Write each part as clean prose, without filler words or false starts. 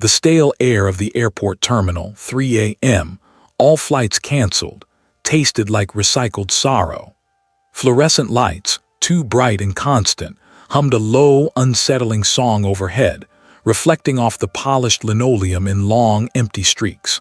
The stale air of the airport terminal, 3 a.m., all flights canceled, tasted like recycled sorrow. Fluorescent lights, too bright and constant, hummed a low, unsettling song overhead, reflecting off the polished linoleum in long, empty streaks.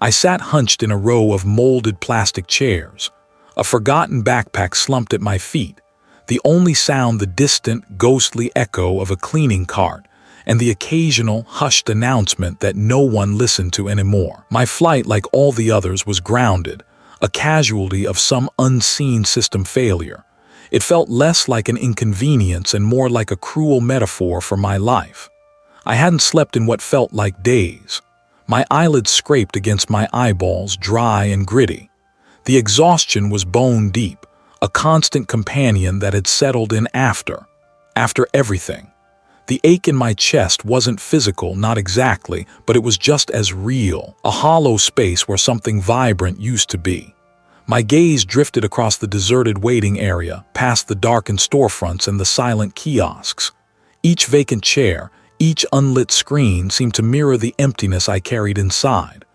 I sat hunched in a row of molded plastic chairs. A forgotten backpack slumped at my feet, the only sound the distant, ghostly echo of a cleaning cart, and the occasional, hushed announcement that no one listened to anymore. My flight, like all the others, was grounded, a casualty of some unseen system failure. It felt less like an inconvenience and more like a cruel metaphor for my life. I hadn't slept in what felt like days. My eyelids scraped against my eyeballs, dry and gritty. The exhaustion was bone deep, a constant companion that had settled in after everything. The ache in my chest wasn't physical, not exactly, but it was just as real, a hollow space where something vibrant used to be. My gaze drifted across the deserted waiting area, past the darkened storefronts and the silent kiosks. Each vacant chair, each unlit screen seemed to mirror the emptiness I carried inside.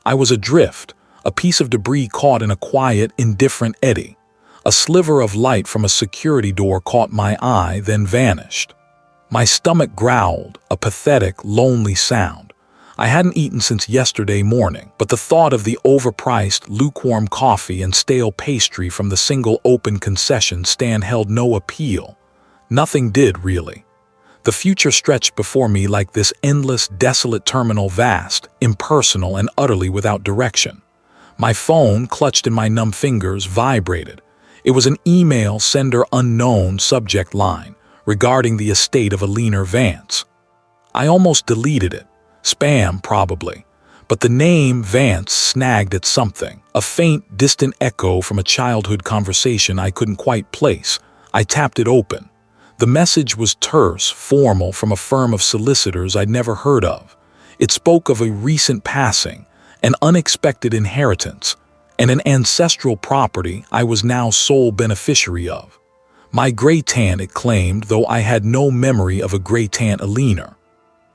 I was adrift, a piece of debris caught in a quiet, indifferent eddy. A sliver of light from a security door caught my eye, then vanished. My stomach growled, a pathetic, lonely sound. I hadn't eaten since yesterday morning, but the thought of the overpriced, lukewarm coffee and stale pastry from the single open concession stand held no appeal. Nothing did, really. The future stretched before me like this endless, desolate terminal, vast, impersonal, and utterly without direction. My phone, clutched in my numb fingers, vibrated. It was an email sender unknown subject line, regarding the estate of Eleanor Vance. I almost deleted it. Spam, probably. But the name Vance snagged at something, a faint, distant echo from a childhood conversation I couldn't quite place. I tapped it open. The message was terse, formal, from a firm of solicitors I'd never heard of. It spoke of a recent passing, an unexpected inheritance, and an ancestral property I was now sole beneficiary of. My great-aunt, it claimed, though I had no memory of a great-aunt Eleanor.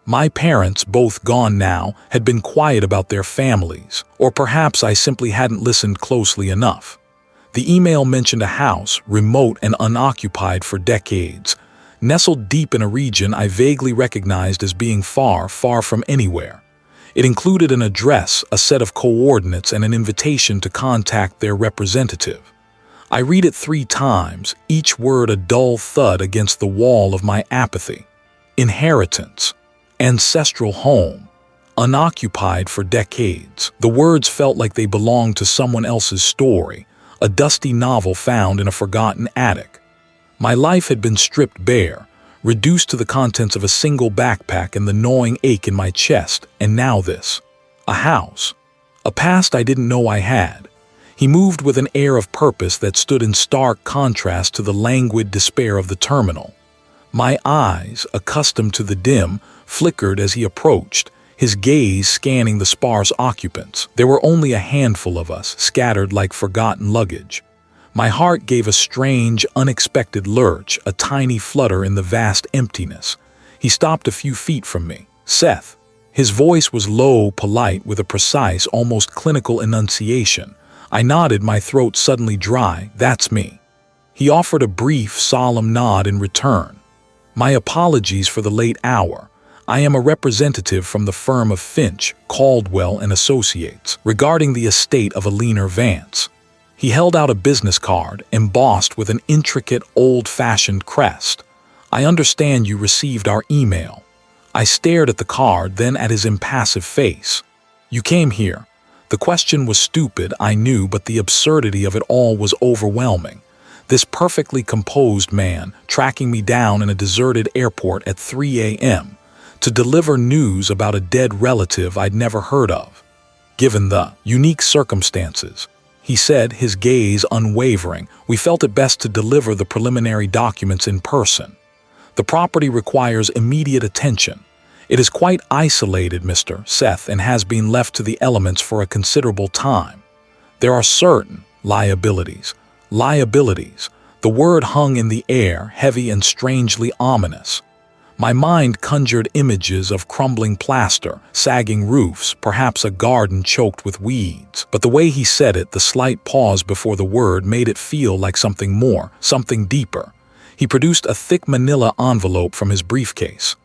My parents, both gone now, had been quiet about their families, or perhaps I simply hadn't listened closely enough. The email mentioned a house, remote and unoccupied for decades, nestled deep in a region I vaguely recognized as being far, far from anywhere. It included an address, a set of coordinates, and an invitation to contact their representative. I read it 3 times, each word a dull thud against the wall of my apathy. Inheritance. Ancestral home. Unoccupied for decades. The words felt like they belonged to someone else's story, a dusty novel found in a forgotten attic. My life had been stripped bare, reduced to the contents of a single backpack and the gnawing ache in my chest, and now this. A house. A past I didn't know I had. He moved with an air of purpose that stood in stark contrast to the languid despair of the terminal. My eyes, accustomed to the dim, flickered as he approached, his gaze scanning the sparse occupants. There were only a handful of us, scattered like forgotten luggage. My heart gave a strange, unexpected lurch, a tiny flutter in the vast emptiness. He stopped a few feet from me. "Seth." His voice was low, polite, with a precise, almost clinical enunciation. I nodded, my throat suddenly dry. "That's me." He offered a brief, solemn nod in return. "My apologies for the late hour. I am a representative from the firm of Finch, Caldwell and Associates, regarding the estate of Eleanor Vance." He held out a business card, embossed with an intricate, old-fashioned crest. "I understand you received our email." I stared at the card, then at his impassive face. "You came here." The question was stupid, I knew, but the absurdity of it all was overwhelming. This perfectly composed man, tracking me down in a deserted airport at 3 a.m., to deliver news about a dead relative I'd never heard of. Given the unique circumstances, he said, his gaze unwavering, we felt it best to deliver the preliminary documents in person. The property requires immediate attention. It is quite isolated, Mr. Seth, and has been left to the elements for a considerable time. There are certain liabilities. Liabilities. The word hung in the air, heavy and strangely ominous. My mind conjured images of crumbling plaster, sagging roofs, perhaps a garden choked with weeds. But the way he said it, the slight pause before the word, made it feel like something more, something deeper. He produced a thick manila envelope from his briefcase.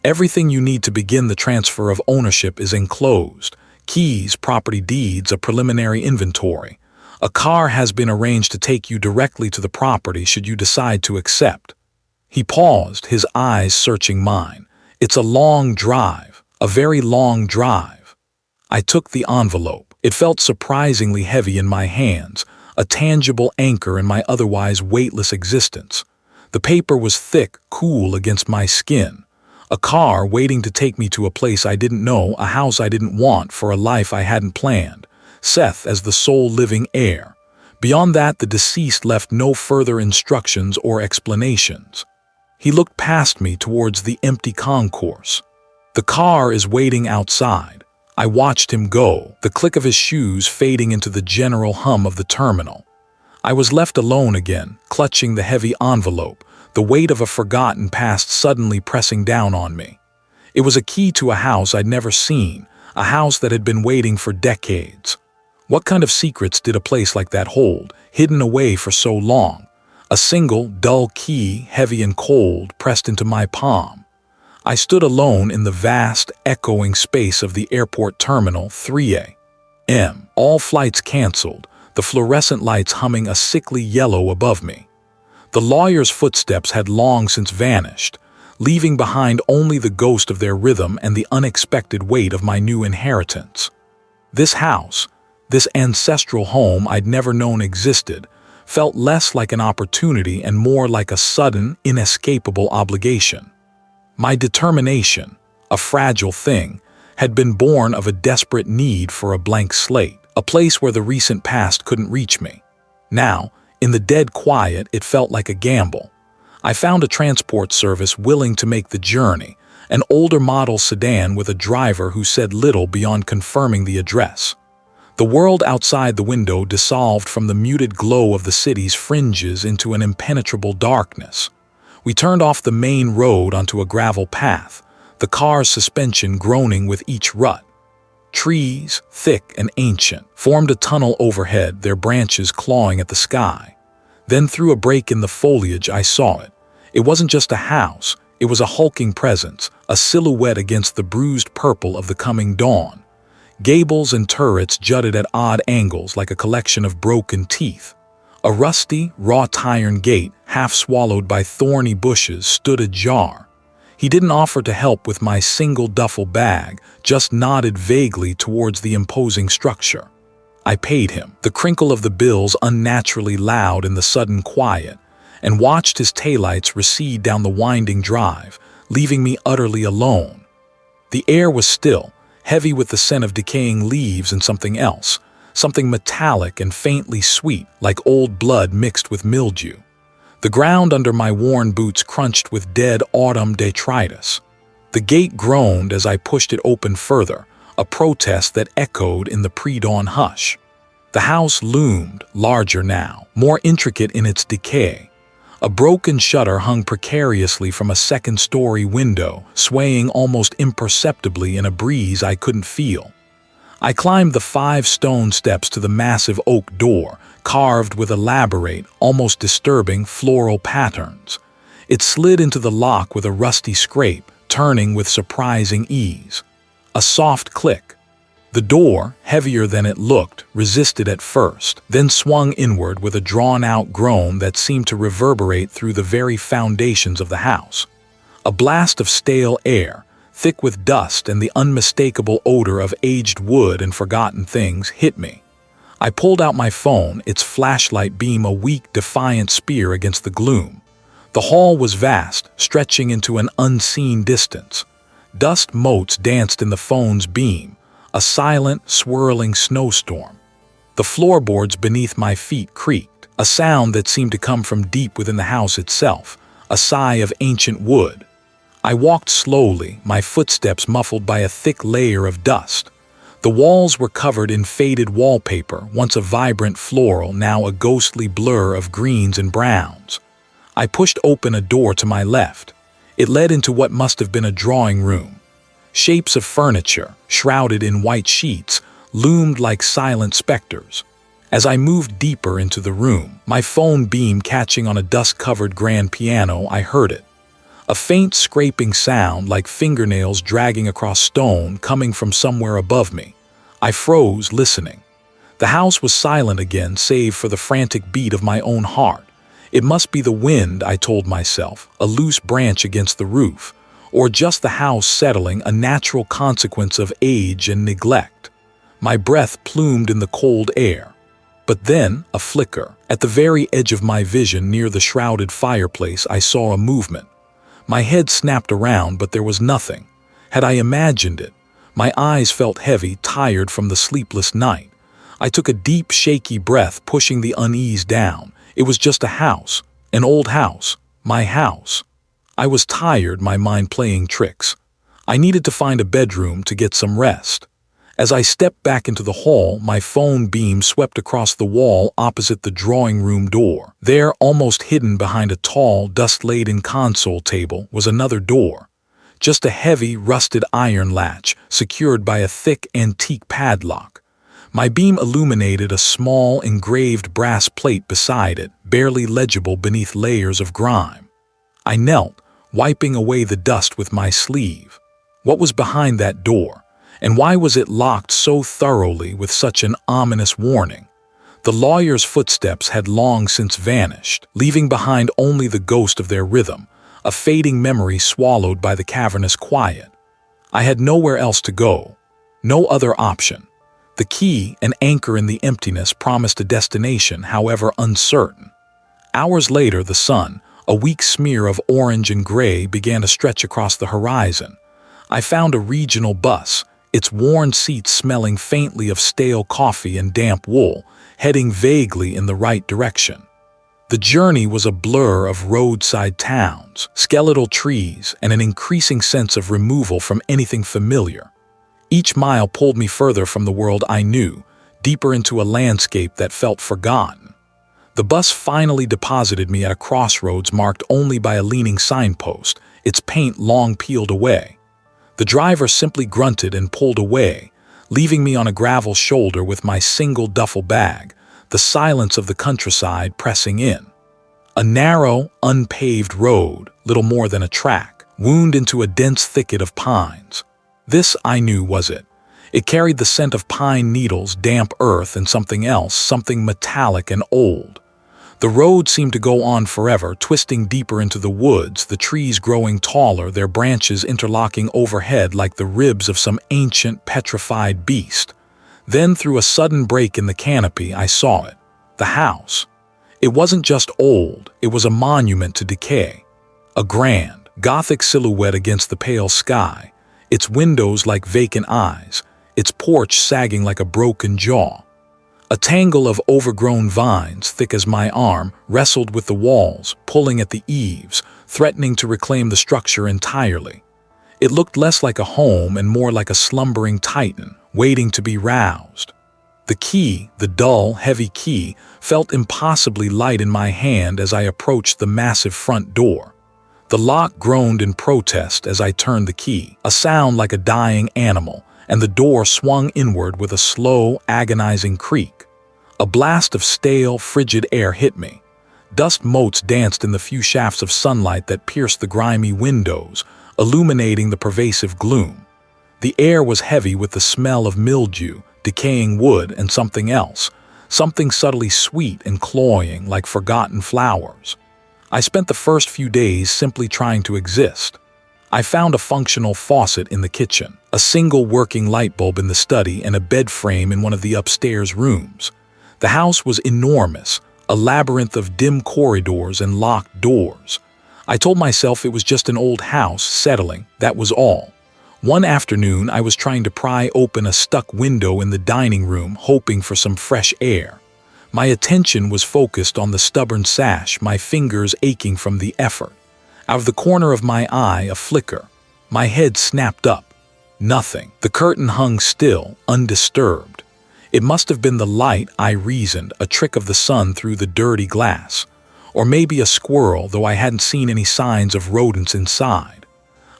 Everything you need to begin the transfer of ownership is enclosed. Keys, property deeds, a preliminary inventory. A car has been arranged to take you directly to the property should you decide to accept. He paused, his eyes searching mine. It's a long drive, a very long drive. I took the envelope. It felt surprisingly heavy in my hands, a tangible anchor in my otherwise weightless existence. The paper was thick, cool against my skin. A car waiting to take me to a place I didn't know, a house I didn't want, for a life I hadn't planned. Seth as the sole living heir. Beyond that, the deceased left no further instructions or explanations. He looked past me towards the empty concourse. The car is waiting outside. I watched him go, the click of his shoes fading into the general hum of the terminal. I was left alone again, clutching the heavy envelope, the weight of a forgotten past suddenly pressing down on me. It was a key to a house I'd never seen, a house that had been waiting for decades. What kind of secrets did a place like that hold, hidden away for so long? A single, dull key, heavy and cold, pressed into my palm. I stood alone in the vast, echoing space of the airport terminal, 3 a.m. All flights canceled, the fluorescent lights humming a sickly yellow above me. The lawyer's footsteps had long since vanished, leaving behind only the ghost of their rhythm and the unexpected weight of my new inheritance. This house, this ancestral home I'd never known existed, felt less like an opportunity and more like a sudden, inescapable obligation. My determination, a fragile thing, had been born of a desperate need for a blank slate, a place where the recent past couldn't reach me. Now, in the dead quiet, it felt like a gamble. I found a transport service willing to make the journey, an older model sedan with a driver who said little beyond confirming the address. The world outside the window dissolved from the muted glow of the city's fringes into an impenetrable darkness. We turned off the main road onto a gravel path, the car's suspension groaning with each rut. Trees, thick and ancient, formed a tunnel overhead, their branches clawing at the sky. Then through a break in the foliage I saw it. It wasn't just a house, it was a hulking presence, a silhouette against the bruised purple of the coming dawn. Gables and turrets jutted at odd angles like a collection of broken teeth. A rusty, wrought-iron gate, half swallowed by thorny bushes, stood ajar. He didn't offer to help with my single duffel bag, just nodded vaguely towards the imposing structure. I paid him, the crinkle of the bills unnaturally loud in the sudden quiet, and watched his taillights recede down the winding drive, leaving me utterly alone. The air was still, heavy with the scent of decaying leaves and something else, something metallic and faintly sweet, like old blood mixed with mildew. The ground under my worn boots crunched with dead autumn detritus. The gate groaned as I pushed it open further, a protest that echoed in the pre-dawn hush. The house loomed, larger now, more intricate in its decay. A broken shutter hung precariously from a second-story window, swaying almost imperceptibly in a breeze I couldn't feel. I climbed the 5 stone steps to the massive oak door, carved with elaborate, almost disturbing floral patterns. It slid into the lock with a rusty scrape, turning with surprising ease. A soft click. The door, heavier than it looked, resisted at first, then swung inward with a drawn-out groan that seemed to reverberate through the very foundations of the house. A blast of stale air, thick with dust and the unmistakable odor of aged wood and forgotten things, hit me. I pulled out my phone, its flashlight beam a weak, defiant spear against the gloom. The hall was vast, stretching into an unseen distance. Dust motes danced in the phone's beam, a silent, swirling snowstorm. The floorboards beneath my feet creaked, a sound that seemed to come from deep within the house itself, a sigh of ancient wood. I walked slowly, my footsteps muffled by a thick layer of dust. The walls were covered in faded wallpaper, once a vibrant floral, now a ghostly blur of greens and browns. I pushed open a door to my left. It led into what must have been a drawing room. Shapes of furniture, shrouded in white sheets, loomed like silent specters. As I moved deeper into the room, my phone beam catching on a dust-covered grand piano, I heard it. A faint scraping sound like fingernails dragging across stone coming from somewhere above me. I froze, listening. The house was silent again, save for the frantic beat of my own heart. It must be the wind, I told myself, a loose branch against the roof, or just the house settling, a natural consequence of age and neglect. My breath plumed in the cold air. But then, a flicker. At the very edge of my vision, near the shrouded fireplace, I saw a movement. My head snapped around, but there was nothing. Had I imagined it? My eyes felt heavy, tired from the sleepless night. I took a deep, shaky breath, pushing the unease down. It was just a house. An old house. My house. I was tired, my mind playing tricks. I needed to find a bedroom to get some rest. As I stepped back into the hall, my phone beam swept across the wall opposite the drawing room door. There, almost hidden behind a tall, dust-laden console table, was another door. Just a heavy, rusted iron latch, secured by a thick, antique padlock. My beam illuminated a small, engraved brass plate beside it, barely legible beneath layers of grime. I knelt, wiping away the dust with my sleeve. What was behind that door? And why was it locked so thoroughly with such an ominous warning? The lawyer's footsteps had long since vanished, leaving behind only the ghost of their rhythm, a fading memory swallowed by the cavernous quiet. I had nowhere else to go, no other option. The key, an anchor in the emptiness, promised a destination, however uncertain. Hours later, the sun, a weak smear of orange and gray, began to stretch across the horizon. I found a regional bus, its worn seats smelling faintly of stale coffee and damp wool, heading vaguely in the right direction. The journey was a blur of roadside towns, skeletal trees, and an increasing sense of removal from anything familiar. Each mile pulled me further from the world I knew, deeper into a landscape that felt forgotten. The bus finally deposited me at a crossroads marked only by a leaning signpost, its paint long peeled away. The driver simply grunted and pulled away, leaving me on a gravel shoulder with my single duffel bag, the silence of the countryside pressing in. A narrow, unpaved road, little more than a track, wound into a dense thicket of pines. This, I knew, was it. It carried the scent of pine needles, damp earth, and something else, something metallic and old. The road seemed to go on forever, twisting deeper into the woods, the trees growing taller, their branches interlocking overhead like the ribs of some ancient, petrified beast. Then, through a sudden break in the canopy, I saw it. The house. It wasn't just old, it was a monument to decay. A grand, Gothic silhouette against the pale sky, its windows like vacant eyes, its porch sagging like a broken jaw. A tangle of overgrown vines, thick as my arm, wrestled with the walls, pulling at the eaves, threatening to reclaim the structure entirely. It looked less like a home and more like a slumbering titan, waiting to be roused. The key, the dull, heavy key, felt impossibly light in my hand as I approached the massive front door. The lock groaned in protest as I turned the key, a sound like a dying animal, and the door swung inward with a slow, agonizing creak. A blast of stale, frigid air hit me. Dust motes danced in the few shafts of sunlight that pierced the grimy windows, illuminating the pervasive gloom. The air was heavy with the smell of mildew, decaying wood, and something else, something subtly sweet and cloying like forgotten flowers. I spent the first few days simply trying to exist. I found a functional faucet in the kitchen, a single working light bulb in the study, and a bed frame in one of the upstairs rooms. The house was enormous, a labyrinth of dim corridors and locked doors. I told myself it was just an old house settling, that was all. One afternoon, I was trying to pry open a stuck window in the dining room, hoping for some fresh air. My attention was focused on the stubborn sash, my fingers aching from the effort. Out of the corner of my eye, a flicker. My head snapped up. Nothing. The curtain hung still, undisturbed. It must have been the light, I reasoned, a trick of the sun through the dirty glass. Or maybe a squirrel, though I hadn't seen any signs of rodents inside.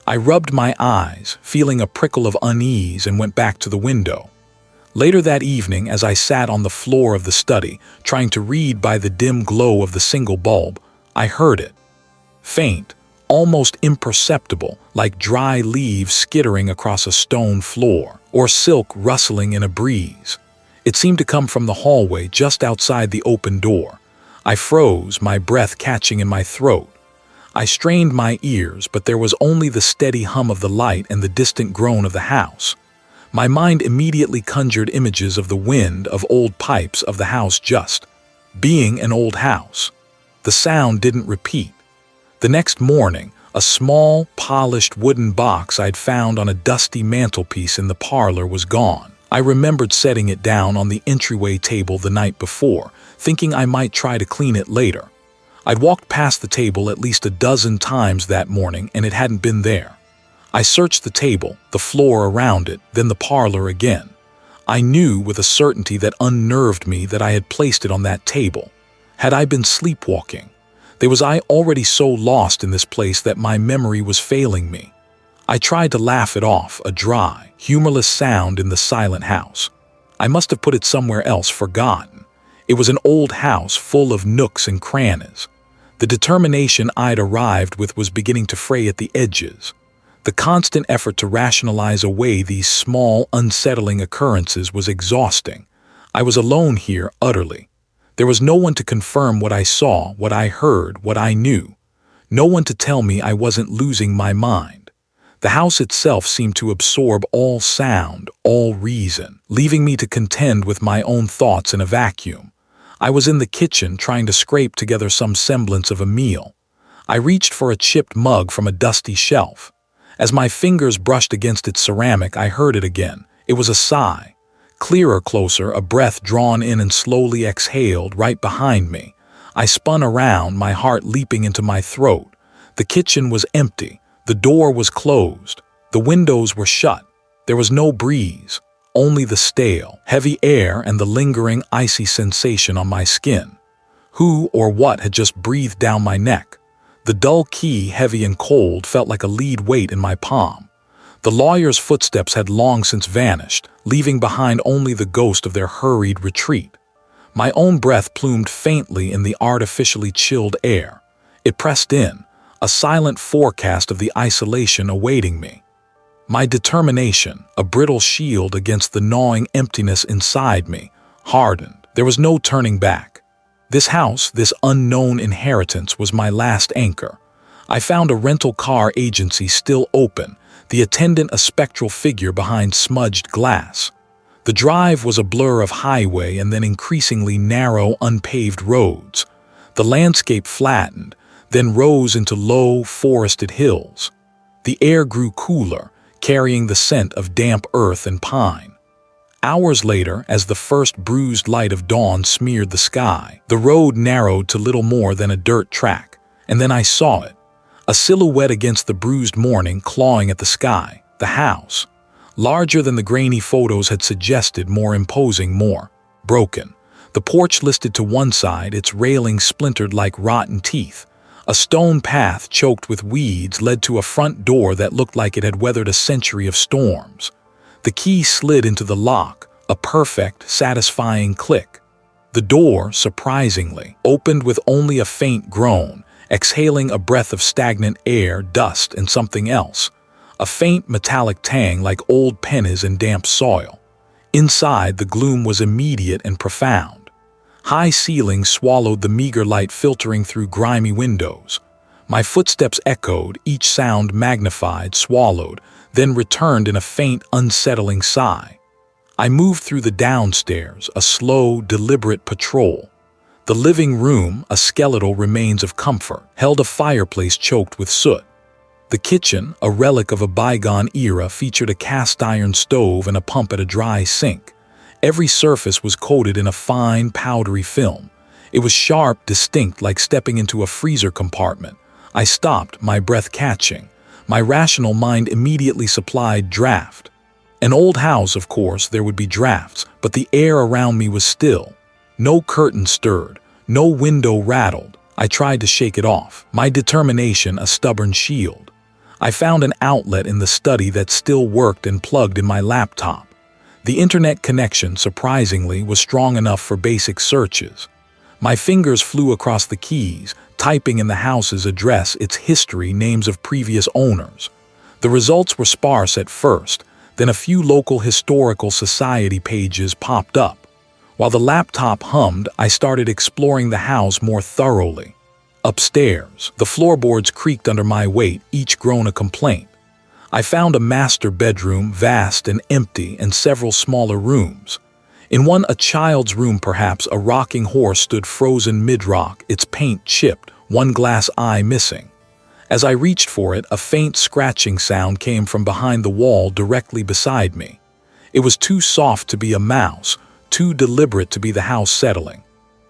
I rubbed my eyes, feeling a prickle of unease, and went back to the window. Later that evening, as I sat on the floor of the study, trying to read by the dim glow of the single bulb, I heard it. Faint, almost imperceptible, like dry leaves skittering across a stone floor, or silk rustling in a breeze. It seemed to come from the hallway just outside the open door. I froze, my breath catching in my throat. I strained my ears, but there was only the steady hum of the light and the distant groan of the house. My mind immediately conjured images of the wind, of old pipes, of the house just being an old house. The sound didn't repeat. The next morning, a small, polished wooden box I'd found on a dusty mantelpiece in the parlor was gone. I remembered setting it down on the entryway table the night before, thinking I might try to clean it later. I'd walked past the table at least a dozen times that morning, and it hadn't been there. I searched the table, the floor around it, then the parlor again. I knew with a certainty that unnerved me that I had placed it on that table. Had I been sleepwalking? Was I already so lost in this place that my memory was failing me? I tried to laugh it off, a dry, humorless sound in the silent house. I must have put it somewhere else, forgotten. It was an old house full of nooks and crannies. The determination I'd arrived with was beginning to fray at the edges. The constant effort to rationalize away these small, unsettling occurrences was exhausting. I was alone here, utterly. There was no one to confirm what I saw, what I heard, what I knew. No one to tell me I wasn't losing my mind. The house itself seemed to absorb all sound, all reason, leaving me to contend with my own thoughts in a vacuum. I was in the kitchen trying to scrape together some semblance of a meal. I reached for a chipped mug from a dusty shelf. As my fingers brushed against its ceramic, I heard it again. It was a sigh. Clearer, closer, a breath drawn in and slowly exhaled right behind me. I spun around, my heart leaping into my throat. The kitchen was empty. The door was closed. The windows were shut. There was no breeze, only the stale, heavy air and the lingering, icy sensation on my skin. Who or what had just breathed down my neck? The dull key, heavy and cold, felt like a lead weight in my palm. The lawyer's footsteps had long since vanished, leaving behind only the ghost of their hurried retreat. My own breath plumed faintly in the artificially chilled air. It pressed in, a silent forecast of the isolation awaiting me. My determination, a brittle shield against the gnawing emptiness inside me, hardened. There was no turning back. This house, this unknown inheritance, was my last anchor. I found a rental car agency still open, the attendant a spectral figure behind smudged glass. The drive was a blur of highway and then increasingly narrow, unpaved roads. The landscape flattened, then rose into low, forested hills. The air grew cooler, carrying the scent of damp earth and pine. Hours later, as the first bruised light of dawn smeared the sky, the road narrowed to little more than a dirt track, and then I saw it. A silhouette against the bruised morning, clawing at the sky, the house. Larger than the grainy photos had suggested, more imposing, more broken. The porch listed to one side, its railing splintered like rotten teeth. A stone path choked with weeds led to a front door that looked like it had weathered a century of storms. The key slid into the lock, a perfect, satisfying click. The door, surprisingly, opened with only a faint groan, exhaling a breath of stagnant air, dust, and something else. A faint metallic tang like old pennies in damp soil. Inside, the gloom was immediate and profound. High ceilings swallowed the meager light filtering through grimy windows. My footsteps echoed, each sound magnified, swallowed, then returned in a faint, unsettling sigh. I moved through the downstairs, a slow, deliberate patrol. The living room, a skeletal remains of comfort, held a fireplace choked with soot. The kitchen, a relic of a bygone era, featured a cast-iron stove and a pump at a dry sink. Every surface was coated in a fine, powdery film. It was sharp, distinct, like stepping into a freezer compartment. I stopped, my breath catching. My rational mind immediately supplied draft. An old house, of course, there would be drafts, but the air around me was still. No curtain stirred, no window rattled. I tried to shake it off, my determination a stubborn shield. I found an outlet in the study that still worked and plugged in my laptop. The internet connection, surprisingly, was strong enough for basic searches. My fingers flew across the keys, typing in the house's address, its history, names of previous owners. The results were sparse at first, then a few local historical society pages popped up. While the laptop hummed, I started exploring the house more thoroughly. Upstairs, the floorboards creaked under my weight, each grown a complaint. I found a master bedroom, vast and empty, and several smaller rooms. In one, a child's room perhaps, a rocking horse stood frozen mid-rock, its paint chipped, one glass eye missing. As I reached for it, a faint scratching sound came from behind the wall directly beside me. It was too soft to be a mouse, too deliberate to be the house settling.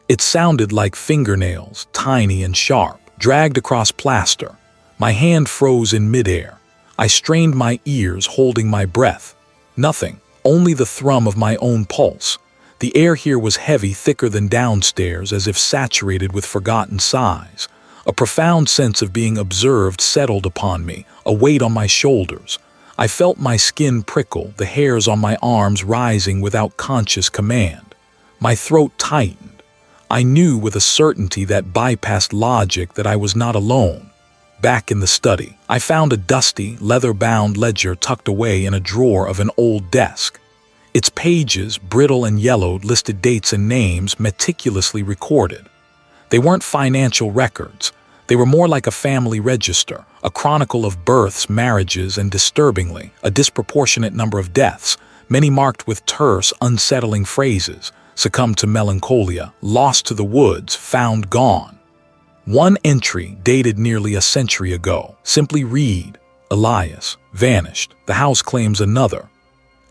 It sounded like fingernails, tiny and sharp, dragged across plaster. My hand froze in midair. I strained my ears, holding my breath. Nothing, only the thrum of my own pulse. The air here was heavy, thicker than downstairs, as if saturated with forgotten sighs. A profound sense of being observed settled upon me, a weight on my shoulders. I felt my skin prickle, the hairs on my arms rising without conscious command. My throat tightened. I knew with a certainty that bypassed logic that I was not alone. Back in the study, I found a dusty, leather-bound ledger tucked away in a drawer of an old desk. Its pages, brittle and yellowed, listed dates and names meticulously recorded. They weren't financial records. They were more like a family register, a chronicle of births, marriages, and disturbingly, a disproportionate number of deaths, many marked with terse, unsettling phrases: succumbed to melancholia, lost to the woods, found gone. One entry, dated nearly a century ago, simply read, Elias, vanished. The house claims another.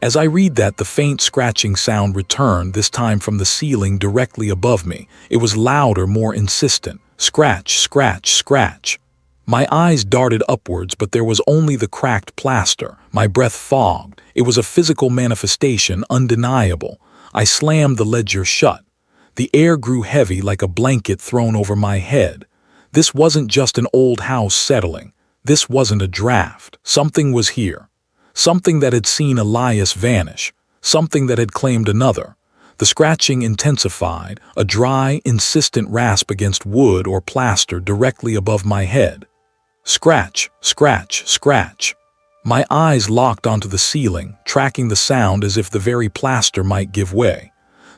As I read that, the faint scratching sound returned, this time from the ceiling directly above me. It was louder, more insistent. Scratch, scratch, scratch. My eyes darted upwards, but there was only the cracked plaster. My breath fogged. It was a physical manifestation, undeniable. I slammed the ledger shut. The air grew heavy like a blanket thrown over my head. This wasn't just an old house settling. This wasn't a draft. Something was here. Something that had seen Elias vanish. Something that had claimed another. The scratching intensified, a dry, insistent rasp against wood or plaster directly above my head. Scratch, scratch, scratch. My eyes locked onto the ceiling, tracking the sound as if the very plaster might give way.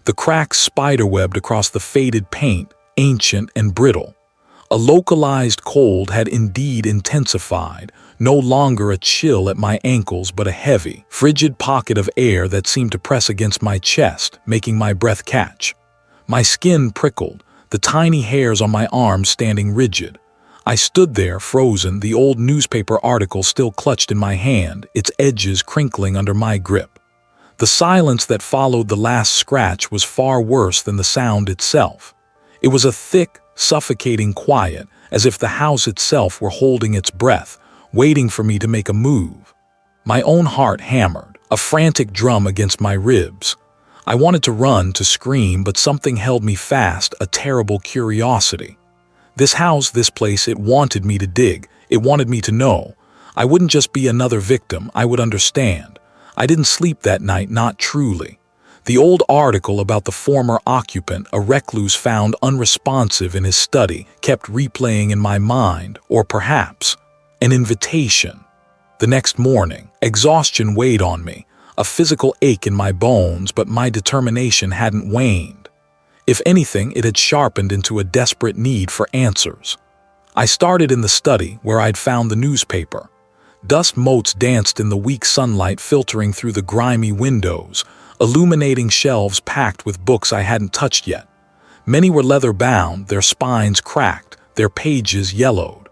The cracks spiderwebbed across the faded paint, ancient and brittle. A localized cold had indeed intensified, no longer a chill at my ankles but a heavy, frigid pocket of air that seemed to press against my chest, making my breath catch. My skin prickled, the tiny hairs on my arms standing rigid. I stood there, frozen, the old newspaper article still clutched in my hand, its edges crinkling under my grip. The silence that followed the last scratch was far worse than the sound itself. It was a thick, suffocating quiet, as if the house itself were holding its breath, waiting for me to make a move. My own heart hammered, a frantic drum against my ribs. I wanted to run, to scream, but something held me fast, a terrible curiosity. This house, this place, it wanted me to dig. It wanted me to know. I wouldn't just be another victim, I would understand. I didn't sleep that night, not truly. The old article about the former occupant, a recluse found unresponsive in his study, kept replaying in my mind, or perhaps an invitation. The next morning, exhaustion weighed on me, a physical ache in my bones, but my determination hadn't waned. If anything, it had sharpened into a desperate need for answers. I started in the study, where I'd found the newspaper. Dust motes danced in the weak sunlight filtering through the grimy windows, illuminating shelves packed with books I hadn't touched yet. Many were leather-bound, their spines cracked, their pages yellowed.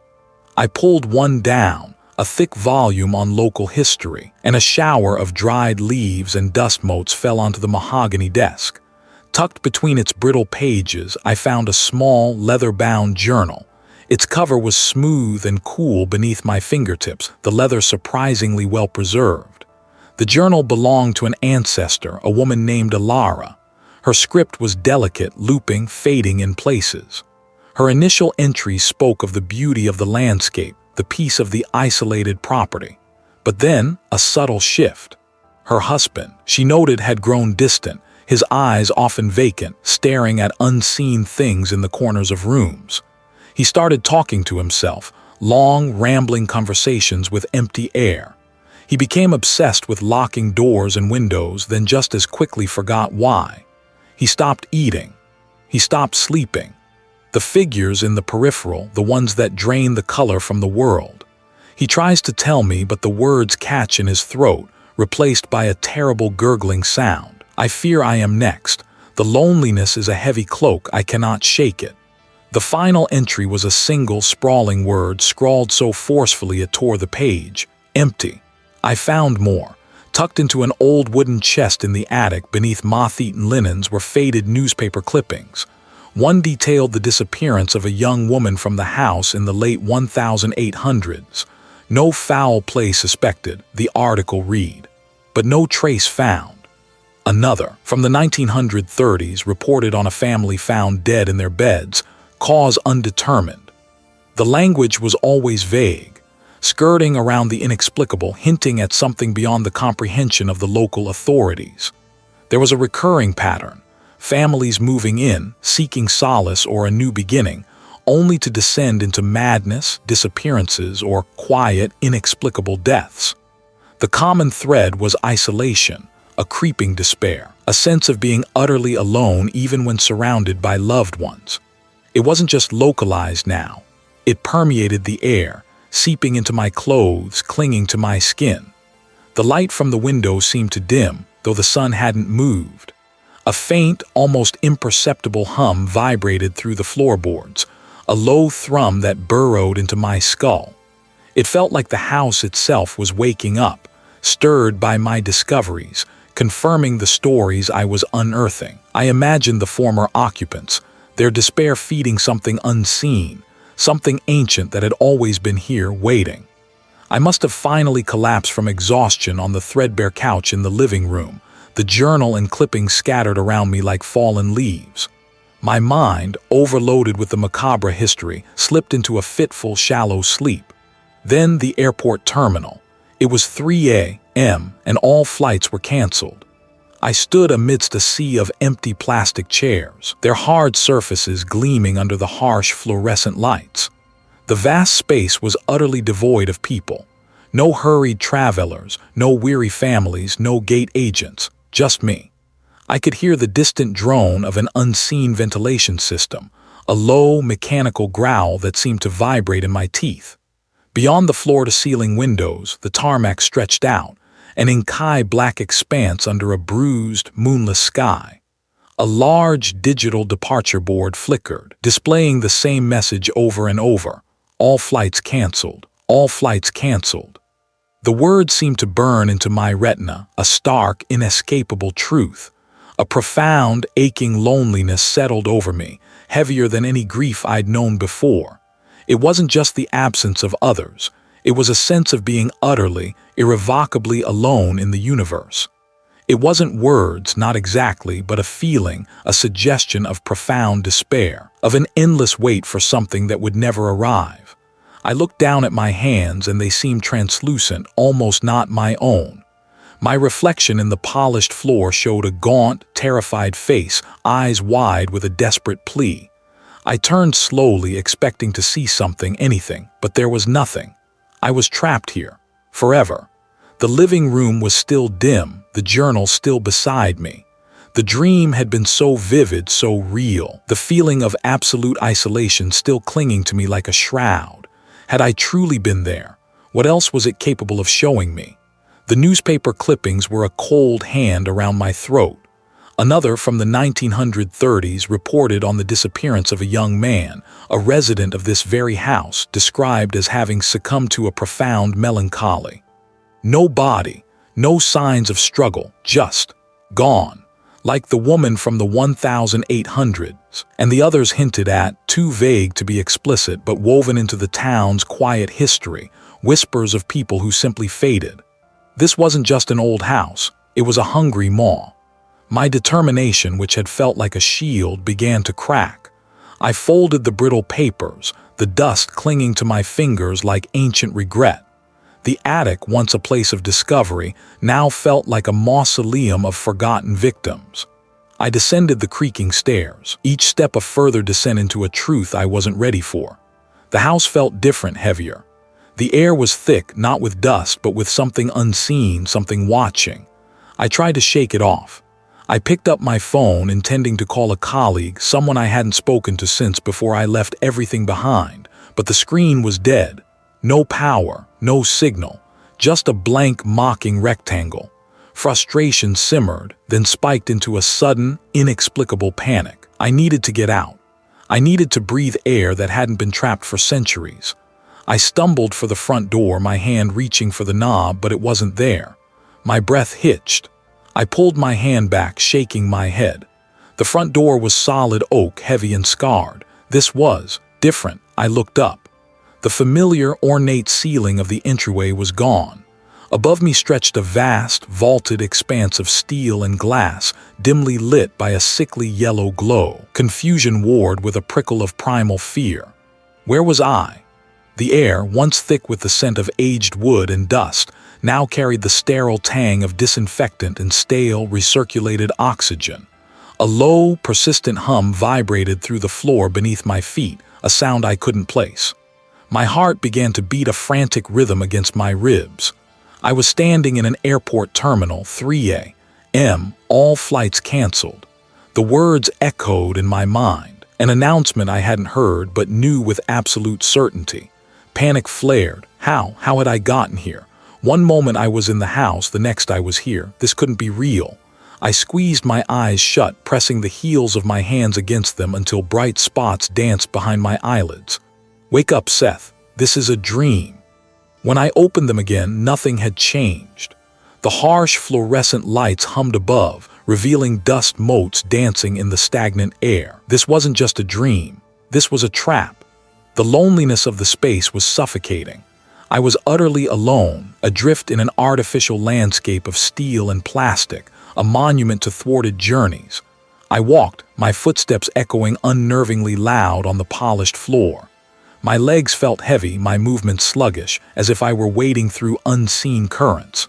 I pulled one down, a thick volume on local history, and a shower of dried leaves and dust motes fell onto the mahogany desk. Tucked between its brittle pages, I found a small, leather-bound journal. Its cover was smooth and cool beneath my fingertips, the leather surprisingly well preserved. The journal belonged to an ancestor, a woman named Eleanor. Her script was delicate, looping, fading in places. Her initial entry spoke of the beauty of the landscape, the peace of the isolated property. But then, a subtle shift. Her husband, she noted, had grown distant, his eyes often vacant, staring at unseen things in the corners of rooms. He started talking to himself, long, rambling conversations with empty air. He became obsessed with locking doors and windows, then just as quickly forgot why. He stopped eating. He stopped sleeping. The figures in the peripheral, the ones that drain the color from the world. He tries to tell me, but the words catch in his throat, replaced by a terrible gurgling sound. I fear I am next. The loneliness is a heavy cloak, I cannot shake it. The final entry was a single sprawling word scrawled so forcefully it tore the page. Empty. I found more. Tucked into an old wooden chest in the attic beneath moth-eaten linens were faded newspaper clippings. One detailed the disappearance of a young woman from the house in the late 1800s. No foul play suspected, the article read, but no trace found. Another, from the 1930s, reported on a family found dead in their beds, cause undetermined. The language was always vague, skirting around the inexplicable, hinting at something beyond the comprehension of the local authorities. There was a recurring pattern, families moving in, seeking solace or a new beginning, only to descend into madness, disappearances, or quiet, inexplicable deaths. The common thread was isolation, a creeping despair, a sense of being utterly alone even when surrounded by loved ones. It wasn't just localized now. It permeated the air, seeping into my clothes, clinging to my skin. The light from the window seemed to dim, though the sun hadn't moved. A faint, almost imperceptible hum vibrated through the floorboards, a low thrum that burrowed into my skull. It felt like the house itself was waking up, stirred by my discoveries, confirming the stories I was unearthing. I imagined the former occupants, their despair feeding something unseen, something ancient that had always been here waiting. I must have finally collapsed from exhaustion on the threadbare couch in the living room, the journal and clippings scattered around me like fallen leaves. My mind, overloaded with the macabre history, slipped into a fitful, shallow sleep. Then the airport terminal. It was 3 a.m. and all flights were canceled. I stood amidst a sea of empty plastic chairs, their hard surfaces gleaming under the harsh fluorescent lights. The vast space was utterly devoid of people. No hurried travelers, no weary families, no gate agents, just me. I could hear the distant drone of an unseen ventilation system, a low, mechanical growl that seemed to vibrate in my teeth. Beyond the floor-to-ceiling windows, the tarmac stretched out, an inky black expanse under a bruised, moonless sky. A large digital departure board flickered, displaying the same message over and over. All flights canceled. All flights canceled. The words seemed to burn into my retina, a stark, inescapable truth. A profound, aching loneliness settled over me, heavier than any grief I'd known before. It wasn't just the absence of others. It was a sense of being utterly, irrevocably alone in the universe. It wasn't words, not exactly, but a feeling, a suggestion of profound despair, of an endless wait for something that would never arrive. I looked down at my hands and they seemed translucent, almost not my own. My reflection in the polished floor showed a gaunt, terrified face, eyes wide with a desperate plea. I turned slowly, expecting to see something, anything, but there was nothing. I was trapped here, forever. The living room was still dim, the journal still beside me. The dream had been so vivid, so real, the feeling of absolute isolation still clinging to me like a shroud. Had I truly been there? What else was it capable of showing me? The newspaper clippings were a cold hand around my throat. Another from the 1930s reported on the disappearance of a young man, a resident of this very house, described as having succumbed to a profound melancholy. No body, no signs of struggle, just gone, like the woman from the 1800s, and the others hinted at, too vague to be explicit but woven into the town's quiet history, whispers of people who simply faded. This wasn't just an old house, it was a hungry maw. My determination, which had felt like a shield, began to crack. I folded the brittle papers, the dust clinging to my fingers like ancient regret. The attic, once a place of discovery, now felt like a mausoleum of forgotten victims. I descended the creaking stairs, each step a further descent into a truth I wasn't ready for. The house felt different, heavier. The air was thick, not with dust, but with something unseen, something watching. I tried to shake it off. I picked up my phone, intending to call a colleague, someone I hadn't spoken to since before I left everything behind, but the screen was dead. No power, no signal, just a blank, mocking rectangle. Frustration simmered, then spiked into a sudden, inexplicable panic. I needed to get out. I needed to breathe air that hadn't been trapped for centuries. I stumbled for the front door, my hand reaching for the knob, but it wasn't there. My breath hitched. I pulled my hand back, shaking my head. The front door was solid oak, heavy and scarred. This was different. I looked up. The familiar, ornate ceiling of the entryway was gone. Above me stretched a vast, vaulted expanse of steel and glass, dimly lit by a sickly yellow glow. Confusion warred with a prickle of primal fear. Where was I? The air, once thick with the scent of aged wood and dust, now carried the sterile tang of disinfectant and stale, recirculated oxygen. A low, persistent hum vibrated through the floor beneath my feet, a sound I couldn't place. My heart began to beat a frantic rhythm against my ribs. I was standing in an airport terminal, 3 a.m., all flights canceled. The words echoed in my mind, an announcement I hadn't heard but knew with absolute certainty. Panic flared. How had I gotten here? One moment I was in the house, the next I was here. This couldn't be real. I squeezed my eyes shut, pressing the heels of my hands against them until bright spots danced behind my eyelids. Wake up, Seth. This is a dream. When I opened them again, nothing had changed. The harsh fluorescent lights hummed above, revealing dust motes dancing in the stagnant air. This wasn't just a dream. This was a trap. The loneliness of the space was suffocating. I was utterly alone, adrift in an artificial landscape of steel and plastic, a monument to thwarted journeys. I walked, my footsteps echoing unnervingly loud on the polished floor. My legs felt heavy, my movements sluggish, as if I were wading through unseen currents.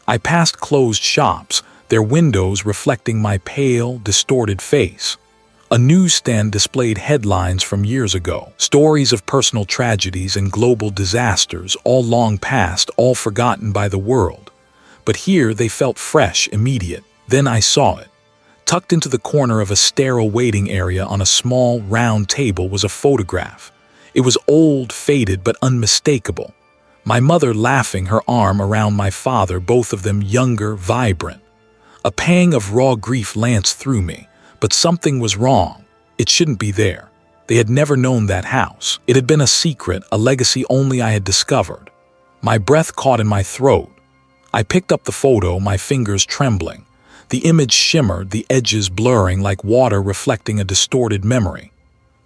I passed closed shops, their windows reflecting my pale, distorted face. A newsstand displayed headlines from years ago, stories of personal tragedies and global disasters, all long past, all forgotten by the world. But here they felt fresh, immediate. Then I saw it. Tucked into the corner of a sterile waiting area on a small, round table was a photograph. It was old, faded, but unmistakable. My mother laughing, her arm around my father, both of them younger, vibrant. A pang of raw grief lanced through me, but something was wrong. It shouldn't be there. They had never known that house. It had been a secret, a legacy only I had discovered. My breath caught in my throat. I picked up the photo, my fingers trembling. The image shimmered, the edges blurring like water reflecting a distorted memory.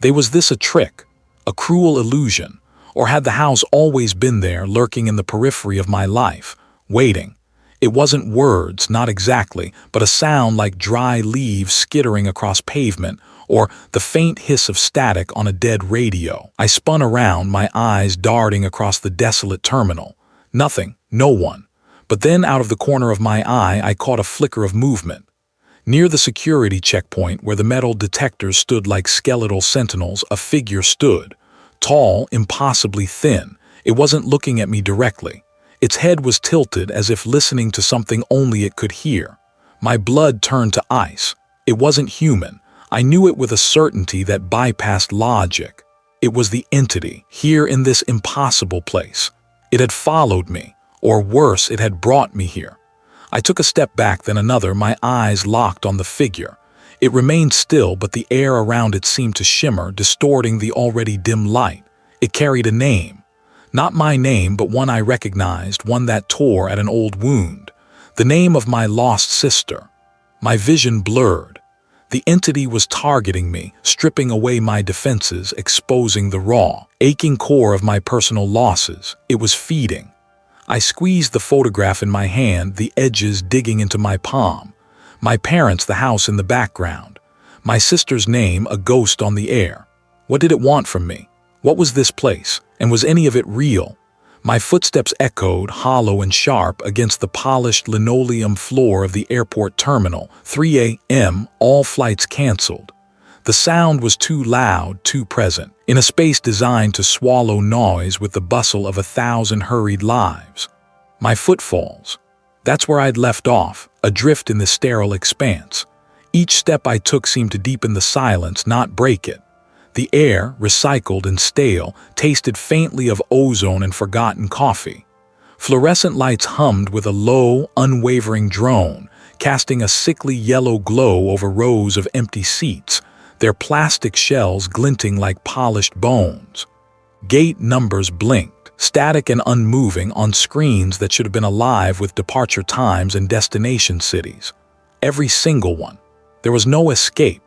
Was this a trick? A cruel illusion? Or had the house always been there, lurking in the periphery of my life, waiting? It wasn't words, not exactly, but a sound like dry leaves skittering across pavement, or the faint hiss of static on a dead radio. I spun around, my eyes darting across the desolate terminal. Nothing, no one. But then out of the corner of my eye, I caught a flicker of movement. Near the security checkpoint, where the metal detectors stood like skeletal sentinels, a figure stood. Tall, impossibly thin. It wasn't looking at me directly. Its head was tilted as if listening to something only it could hear. My blood turned to ice. It wasn't human. I knew it with a certainty that bypassed logic. It was the entity, here in this impossible place. It had followed me, or worse, it had brought me here. I took a step back, then another, my eyes locked on the figure. It remained still, but the air around it seemed to shimmer, distorting the already dim light. It carried a name. Not my name, but one I recognized, one that tore at an old wound. The name of my lost sister. My vision blurred. The entity was targeting me, stripping away my defenses, exposing the raw, aching core of my personal losses. It was feeding. I squeezed the photograph in my hand, the edges digging into my palm. My parents, the house in the background. My sister's name, a ghost on the air. What did it want from me? What was this place? And was any of it real? My footsteps echoed, hollow and sharp, against the polished linoleum floor of the airport terminal. 3 a.m., all flights canceled. The sound was too loud, too present, in a space designed to swallow noise with the bustle of 1,000 hurried lives. My footfalls. That's where I'd left off, adrift in the sterile expanse. Each step I took seemed to deepen the silence, not break it. The air, recycled and stale, tasted faintly of ozone and forgotten coffee. Fluorescent lights hummed with a low, unwavering drone, casting a sickly yellow glow over rows of empty seats, their plastic shells glinting like polished bones. Gate numbers blinked, static and unmoving on screens that should have been alive with departure times and destination cities. Every single one. There was no escape.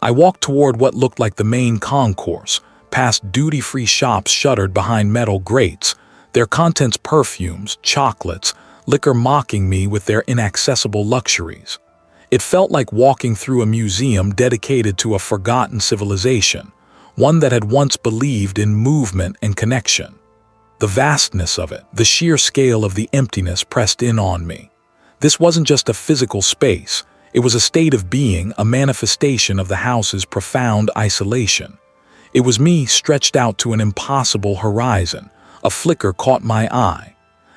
I walked toward what looked like the main concourse, past duty-free shops shuttered behind metal grates, their contents perfumes, chocolates, liquor mocking me with their inaccessible luxuries. It felt like walking through a museum dedicated to a forgotten civilization, one that had once believed in movement and connection. The vastness of it, the sheer scale of the emptiness pressed in on me. This wasn't just a physical space. It was a state of being, a manifestation of the house's profound isolation. It was me stretched out to an impossible horizon. A flicker caught my eye.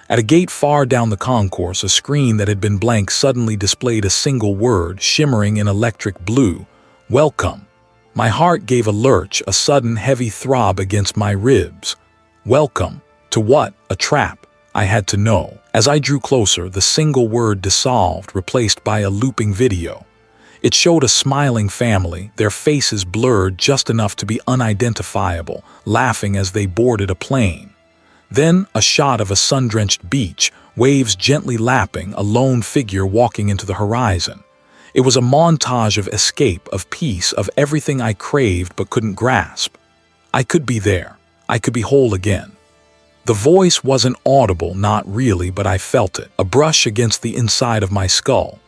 At a gate far down the concourse, a screen that had been blank suddenly displayed a single word, shimmering in electric blue: "Welcome." My heart gave a lurch, a sudden heavy throb against my ribs. Welcome. To what? A trap. I had to know. As I drew closer, the single word dissolved, replaced by a looping video. It showed a smiling family, their faces blurred just enough to be unidentifiable, laughing as they boarded a plane. Then a shot of a sun-drenched beach, waves gently lapping, a lone figure walking into the horizon. It was a montage of escape, of peace, of everything I craved but couldn't grasp. I could be there. I could be whole again. The voice wasn't audible, not really, but I felt it, a brush against the inside of my skull.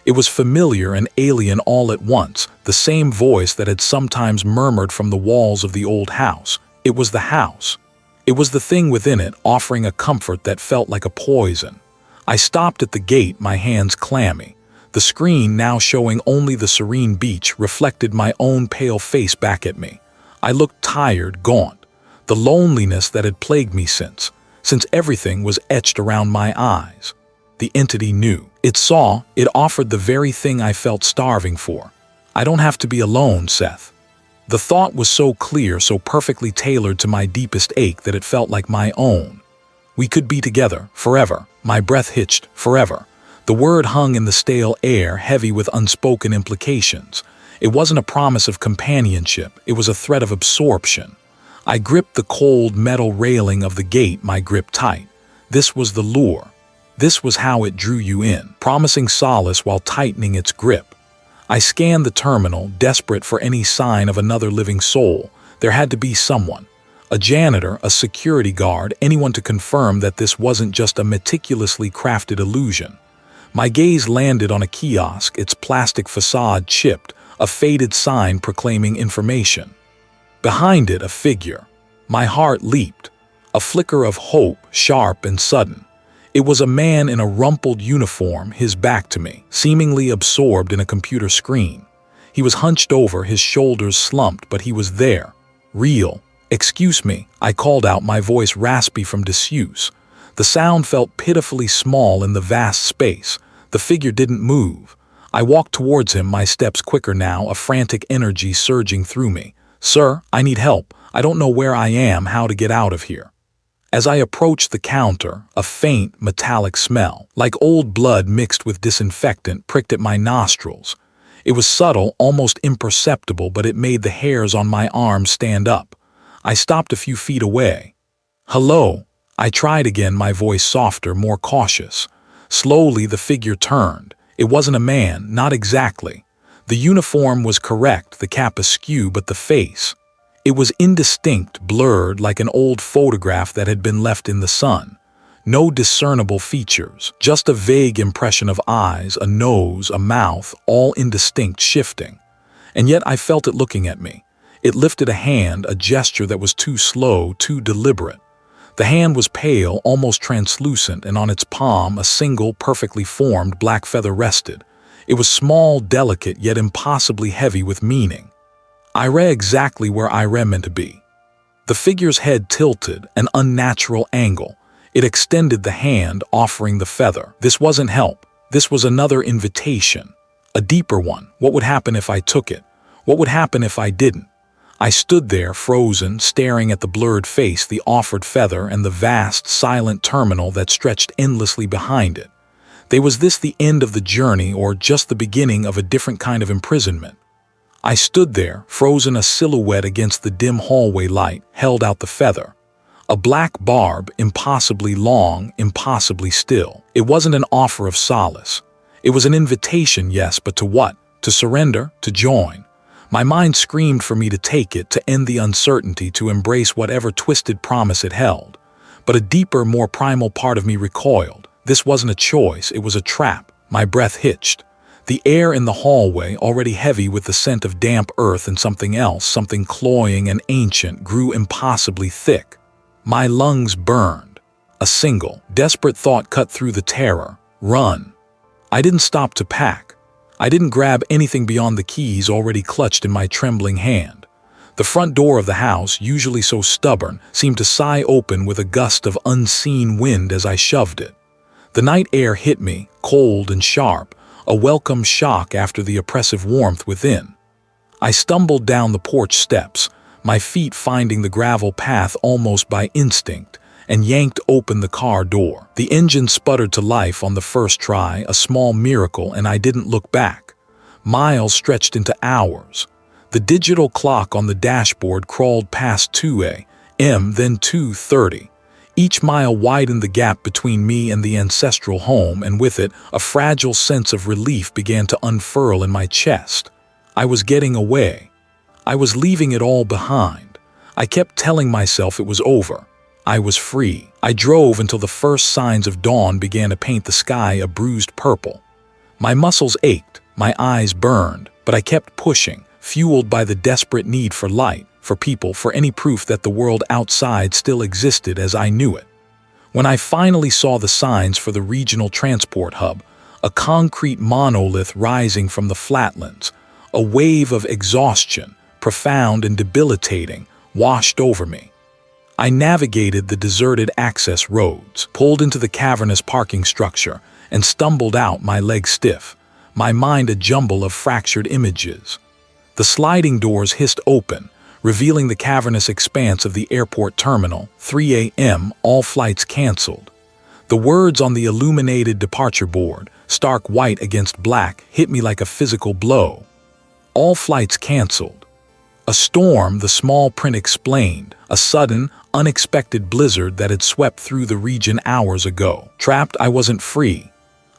It was familiar and alien all at once, the same voice that had sometimes murmured from the walls of the old house. It was the house. It was the thing within it, offering a comfort that felt like a poison. I stopped at the gate, my hands clammy. The screen, now showing only the serene beach, reflected my own pale face back at me. I looked tired, gaunt. The loneliness that had plagued me since everything was etched around my eyes. The entity knew. It saw, it offered the very thing I felt starving for. I don't have to be alone, Seth. The thought was so clear, so perfectly tailored to my deepest ache that it felt like my own. We could be together, forever. My breath hitched, forever. The word hung in the stale air, heavy with unspoken implications. It wasn't a promise of companionship, it was a threat of absorption. I gripped the cold metal railing of the gate, my grip tight. This was the lure. This was how it drew you in, promising solace while tightening its grip. I scanned the terminal, desperate for any sign of another living soul. There had to be someone. A janitor, a security guard, anyone to confirm that this wasn't just a meticulously crafted illusion. My gaze landed on a kiosk, its plastic facade chipped, a faded sign proclaiming information. Behind it, a figure. My heart leaped. A flicker of hope, sharp and sudden. It was a man in a rumpled uniform, his back to me, seemingly absorbed in a computer screen. He was hunched over, his shoulders slumped, but he was there. Real. "Excuse me," I called out, my voice raspy from disuse. The sound felt pitifully small in the vast space. The figure didn't move. I walked towards him, my steps quicker now, a frantic energy surging through me. "Sir, I need help. I don't know where I am, how to get out of here." As I approached the counter, a faint, metallic smell, like old blood mixed with disinfectant, pricked at my nostrils. It was subtle, almost imperceptible, but it made the hairs on my arms stand up. I stopped a few feet away. "Hello." I tried again, my voice softer, more cautious. Slowly, the figure turned. It wasn't a man, not exactly. The uniform was correct, the cap askew, but the face. It was indistinct, blurred, like an old photograph that had been left in the sun. No discernible features, just a vague impression of eyes, a nose, a mouth, all indistinct, shifting. And yet I felt it looking at me. It lifted a hand, a gesture that was too slow, too deliberate. The hand was pale, almost translucent, and on its palm a single, perfectly formed black feather rested. It was small, delicate, yet impossibly heavy with meaning. Ire exactly where Ire meant to be. The figure's head tilted, an unnatural angle. It extended the hand, offering the feather. This wasn't help. This was another invitation. A deeper one. What would happen if I took it? What would happen if I didn't? I stood there, frozen, staring at the blurred face, the offered feather, and the vast, silent terminal that stretched endlessly behind it. Was this the end of the journey, or just the beginning of a different kind of imprisonment? I stood there, frozen, a silhouette against the dim hallway light, held out the feather. A black barb, impossibly long, impossibly still. It wasn't an offer of solace. It was an invitation, yes, but to what? To surrender? To join? My mind screamed for me to take it, to end the uncertainty, to embrace whatever twisted promise it held. But a deeper, more primal part of me recoiled. This wasn't a choice, it was a trap. My breath hitched. The air in the hallway, already heavy with the scent of damp earth and something else, something cloying and ancient, grew impossibly thick. My lungs burned. A single, desperate thought cut through the terror. Run. I didn't stop to pack. I didn't grab anything beyond the keys already clutched in my trembling hand. The front door of the house, usually so stubborn, seemed to sigh open with a gust of unseen wind as I shoved it. The night air hit me, cold and sharp, a welcome shock after the oppressive warmth within. I stumbled down the porch steps, my feet finding the gravel path almost by instinct, and yanked open the car door. The engine sputtered to life on the first try, a small miracle, and I didn't look back. Miles stretched into hours. The digital clock on the dashboard crawled past 2 a.m., then 2:30. Each mile widened the gap between me and the ancestral home, and with it, a fragile sense of relief began to unfurl in my chest. I was getting away. I was leaving it all behind. I kept telling myself it was over. I was free. I drove until the first signs of dawn began to paint the sky a bruised purple. My muscles ached, my eyes burned, but I kept pushing, fueled by the desperate need for light, for people, for any proof that the world outside still existed as I knew it. When I finally saw the signs for the regional transport hub, a concrete monolith rising from the flatlands, a wave of exhaustion, profound and debilitating, washed over me. I navigated the deserted access roads, pulled into the cavernous parking structure, and stumbled out, my legs stiff, my mind a jumble of fractured images. The sliding doors hissed open, revealing the cavernous expanse of the airport terminal. 3 a.m., all flights canceled. The words on the illuminated departure board, stark white against black, hit me like a physical blow. All flights canceled. A storm, the small print explained, a sudden, unexpected blizzard that had swept through the region hours ago. Trapped, I wasn't free.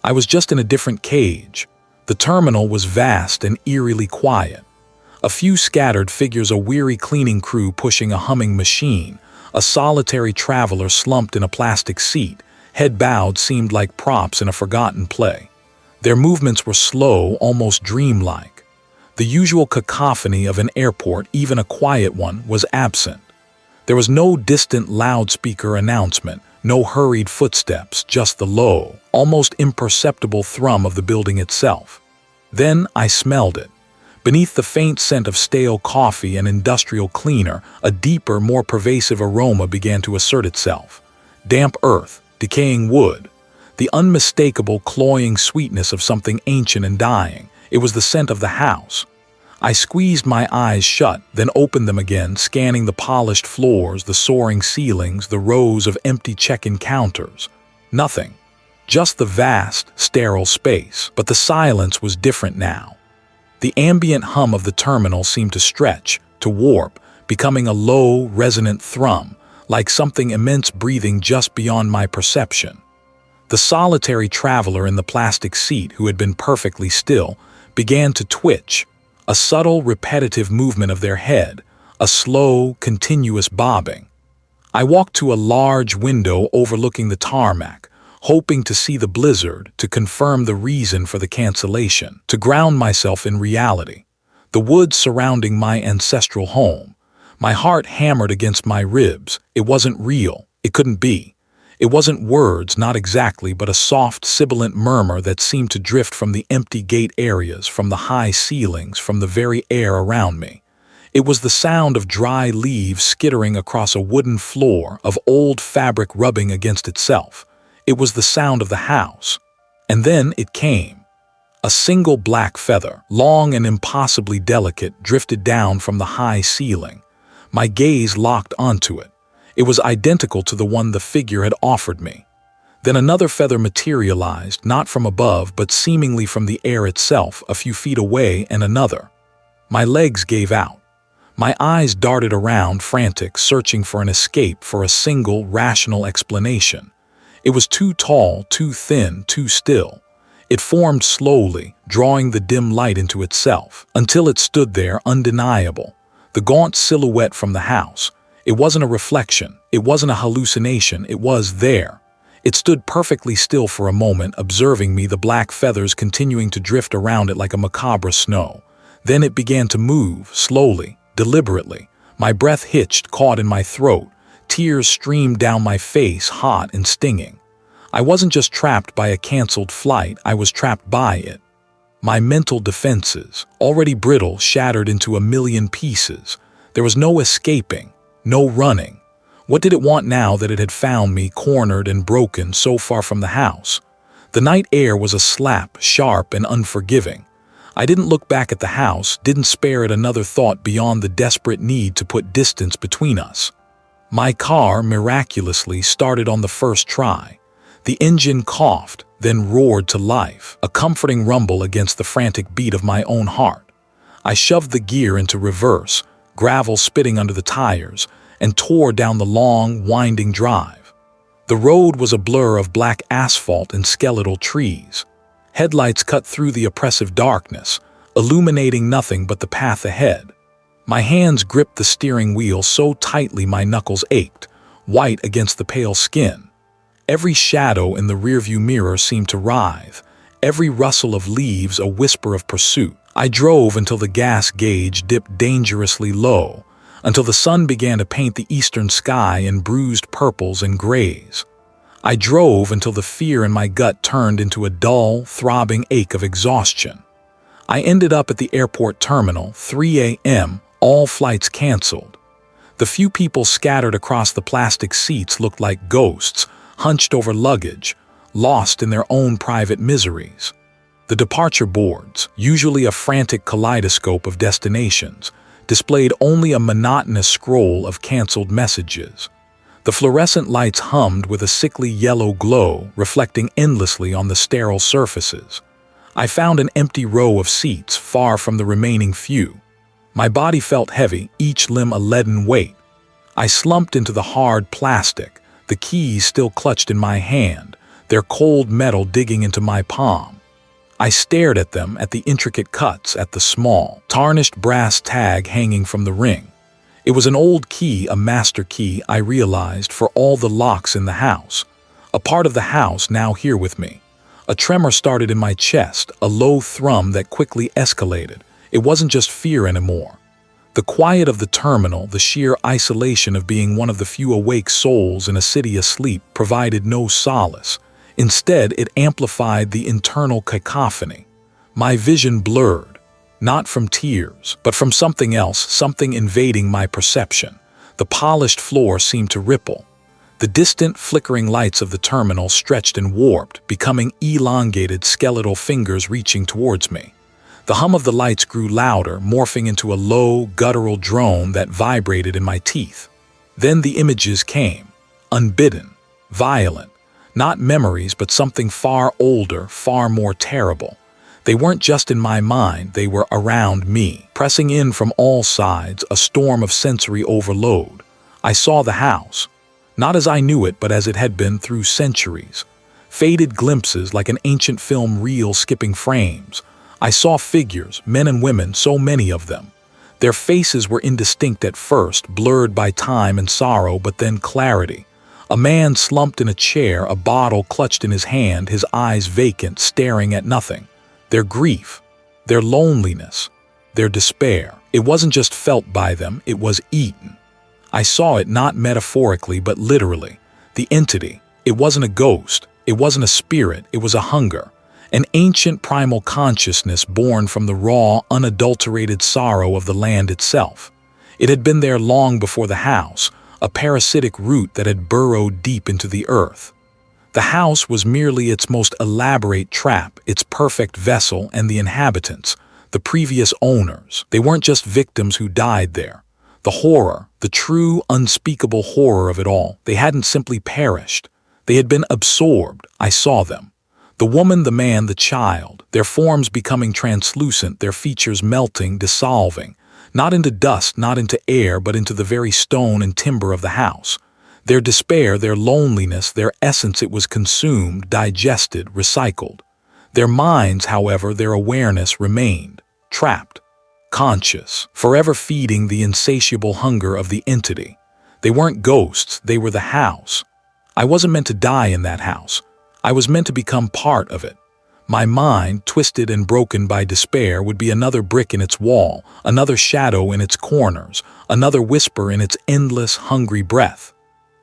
I was just in a different cage. The terminal was vast and eerily quiet. A few scattered figures, a weary cleaning crew pushing a humming machine, a solitary traveler slumped in a plastic seat, head bowed, seemed like props in a forgotten play. Their movements were slow, almost dreamlike. The usual cacophony of an airport, even a quiet one, was absent. There was no distant loudspeaker announcement, no hurried footsteps, just the low, almost imperceptible thrum of the building itself. Then I smelled it. Beneath the faint scent of stale coffee and industrial cleaner, a deeper, more pervasive aroma began to assert itself. Damp earth, decaying wood, the unmistakable, cloying sweetness of something ancient and dying. It was the scent of the house. I squeezed my eyes shut, then opened them again, scanning the polished floors, the soaring ceilings, the rows of empty check-in counters. Nothing. Just the vast, sterile space. But the silence was different now. The ambient hum of the terminal seemed to stretch, to warp, becoming a low, resonant thrum, like something immense breathing just beyond my perception. The solitary traveler in the plastic seat, who had been perfectly still, began to twitch, a subtle, repetitive movement of their head, a slow, continuous bobbing. I walked to a large window overlooking the tarmac, hoping to see the blizzard, to confirm the reason for the cancellation, to ground myself in reality. the woods surrounding my ancestral home. My heart hammered against my ribs. It wasn't real. It couldn't be. It wasn't words, not exactly, but a soft, sibilant murmur that seemed to drift from the empty gate areas, from the high ceilings, from the very air around me. It was the sound of dry leaves skittering across a wooden floor, of old fabric rubbing against itself. It was the sound of the house. And then it came. A single black feather, long and impossibly delicate, drifted down from the high ceiling. My gaze locked onto it. It was identical to the one the figure had offered me. Then another feather materialized, not from above, but seemingly from the air itself, a few feet away, and another. My legs gave out. My eyes darted around, frantic, searching for an escape, for a single, rational explanation. It was too tall, too thin, too still. It formed slowly, drawing the dim light into itself, until it stood there, undeniable. The gaunt silhouette from the house. It wasn't a reflection. It wasn't a hallucination. It was there. It stood perfectly still for a moment, observing me, the black feathers continuing to drift around it like a macabre snow. Then it began to move, slowly, deliberately. My breath hitched, caught in my throat. Tears streamed down my face, hot and stinging. I wasn't just trapped by a canceled flight, I was trapped by it. My mental defenses, already brittle, shattered into a million pieces. There was no escaping. No running. What did it want now that it had found me, cornered and broken, so far from the house? The night air was a slap, sharp and unforgiving. I didn't look back at the house, didn't spare it another thought beyond the desperate need to put distance between us. My car, miraculously, started on the first try. The engine coughed, then roared to life, a comforting rumble against the frantic beat of my own heart. I shoved the gear into reverse, gravel spitting under the tires, and tore down the long, winding drive. The road was a blur of black asphalt and skeletal trees. Headlights cut through the oppressive darkness, illuminating nothing but the path ahead. My hands gripped the steering wheel so tightly my knuckles ached, white against the pale skin. Every shadow in the rearview mirror seemed to writhe, every rustle of leaves a whisper of pursuit. I drove until the gas gauge dipped dangerously low, until the sun began to paint the eastern sky in bruised purples and grays. I drove until the fear in my gut turned into a dull, throbbing ache of exhaustion. I ended up at the airport terminal, 3 a.m., all flights canceled. The few people scattered across the plastic seats looked like ghosts, hunched over luggage, lost in their own private miseries. The departure boards, usually a frantic kaleidoscope of destinations, displayed only a monotonous scroll of canceled messages. The fluorescent lights hummed with a sickly yellow glow, reflecting endlessly on the sterile surfaces. I found an empty row of seats, far from the remaining few. My body felt heavy, each limb a leaden weight. I slumped into the hard plastic, the keys still clutched in my hand, their cold metal digging into my palm. I stared at them, at the intricate cuts, at the small, tarnished brass tag hanging from the ring. It was an old key, a master key, I realized, for all the locks in the house. A part of the house now here with me. A tremor started in my chest, a low thrum that quickly escalated. It wasn't just fear anymore. The quiet of the terminal, the sheer isolation of being one of the few awake souls in a city asleep, provided no solace. Instead, it amplified the internal cacophony. My vision blurred, not from tears, but from something else, something invading my perception. The polished floor seemed to ripple. The distant, flickering lights of the terminal stretched and warped, becoming elongated, skeletal fingers reaching towards me. The hum of the lights grew louder, morphing into a low, guttural drone that vibrated in my teeth. Then the images came, unbidden, violent. Not memories, but something far older, far more terrible. They weren't just in my mind, they were around me, pressing in from all sides, a storm of sensory overload. I saw the house, not as I knew it, but as it had been through centuries. Faded glimpses like an ancient film reel skipping frames. I saw figures, men and women, so many of them. Their faces were indistinct at first, blurred by time and sorrow, but then clarity. A man slumped in a chair, a bottle clutched in his hand, his eyes vacant, staring at nothing. Their grief, their loneliness, their despair. It wasn't just felt by them, it was eaten. I saw it not metaphorically but literally. The entity, it wasn't a ghost, it wasn't a spirit, it was a hunger. An ancient primal consciousness born from the raw, unadulterated sorrow of the land itself. It had been there long before the house, a parasitic root that had burrowed deep into the earth. The house was merely its most elaborate trap, its perfect vessel, and the inhabitants, the previous owners. They weren't just victims who died there. The horror, the true, unspeakable horror of it all, they hadn't simply perished. They had been absorbed. I saw them. The woman, the man, the child, their forms becoming translucent, their features melting, dissolving, not into dust, not into air, but into the very stone and timber of the house. Their despair, their loneliness, their essence, it was consumed, digested, recycled. Their minds, however, their awareness remained, trapped, conscious, forever feeding the insatiable hunger of the entity. They weren't ghosts, they were the house. I wasn't meant to die in that house. I was meant to become part of it. My mind, twisted and broken by despair, would be another brick in its wall, another shadow in its corners, another whisper in its endless, hungry breath.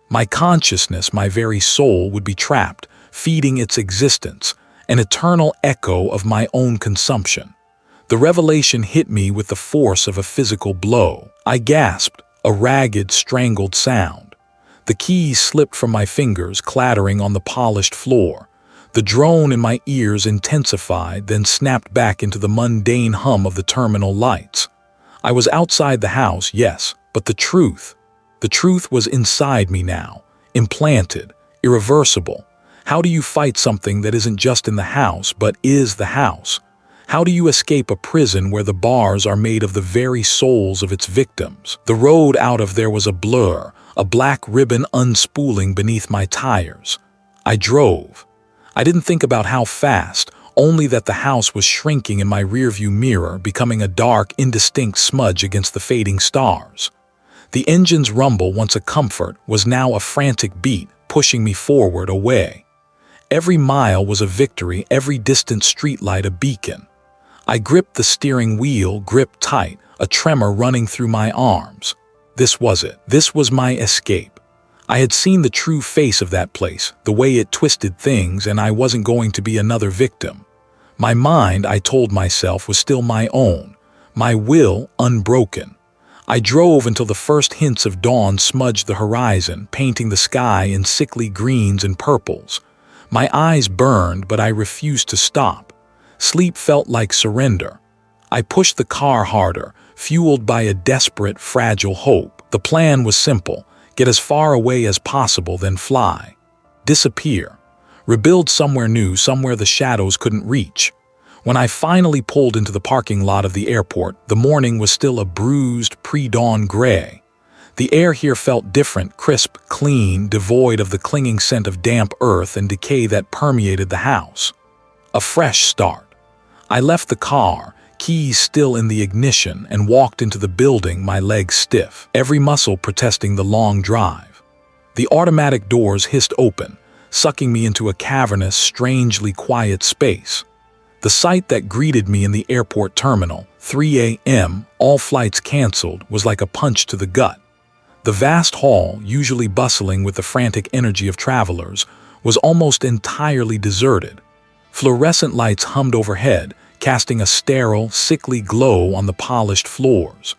My consciousness, my very soul, would be trapped, feeding its existence, an eternal echo of my own consumption. The revelation hit me with the force of a physical blow. I gasped, a ragged, strangled sound. The keys slipped from my fingers, clattering on the polished floor. The drone in my ears intensified, then snapped back into the mundane hum of the terminal lights. I was outside the house, yes, but the truth was inside me now, implanted, irreversible. How do you fight something that isn't just in the house, but is the house? How do you escape a prison where the bars are made of the very souls of its victims? The road out of there was a blur, a black ribbon unspooling beneath my tires. I drove. I didn't think about how fast, only that the house was shrinking in my rearview mirror, becoming a dark, indistinct smudge against the fading stars. The engine's rumble, once a comfort, was now a frantic beat, pushing me forward, away. Every mile was a victory, every distant streetlight a beacon. I gripped the steering wheel, gripped tight, a tremor running through my arms. This was it. This was my escape. I had seen the true face of that place, the way it twisted things, and I wasn't going to be another victim. My mind, I told myself, was still my own, my will unbroken. I drove until the first hints of dawn smudged the horizon, painting the sky in sickly greens and purples. My eyes burned, but I refused to stop. Sleep felt like surrender. I pushed the car harder, fueled by a desperate, fragile hope. The plan was simple: get as far away as possible, then fly. Disappear. Rebuild somewhere new, somewhere the shadows couldn't reach. When I finally pulled into the parking lot of the airport, the morning was still a bruised, pre-dawn gray. The air here felt different, crisp, clean, devoid of the clinging scent of damp earth and decay that permeated the house. A fresh start. I left the car, keys still in the ignition, and walked into the building, my legs stiff, every muscle protesting the long drive. The automatic doors hissed open, sucking me into a cavernous, strangely quiet space. The sight that greeted me in the airport terminal, 3 a.m., all flights canceled, was like a punch to the gut. The vast hall, usually bustling with the frantic energy of travelers, was almost entirely deserted. Fluorescent lights hummed overhead, casting a sterile, sickly glow on the polished floors.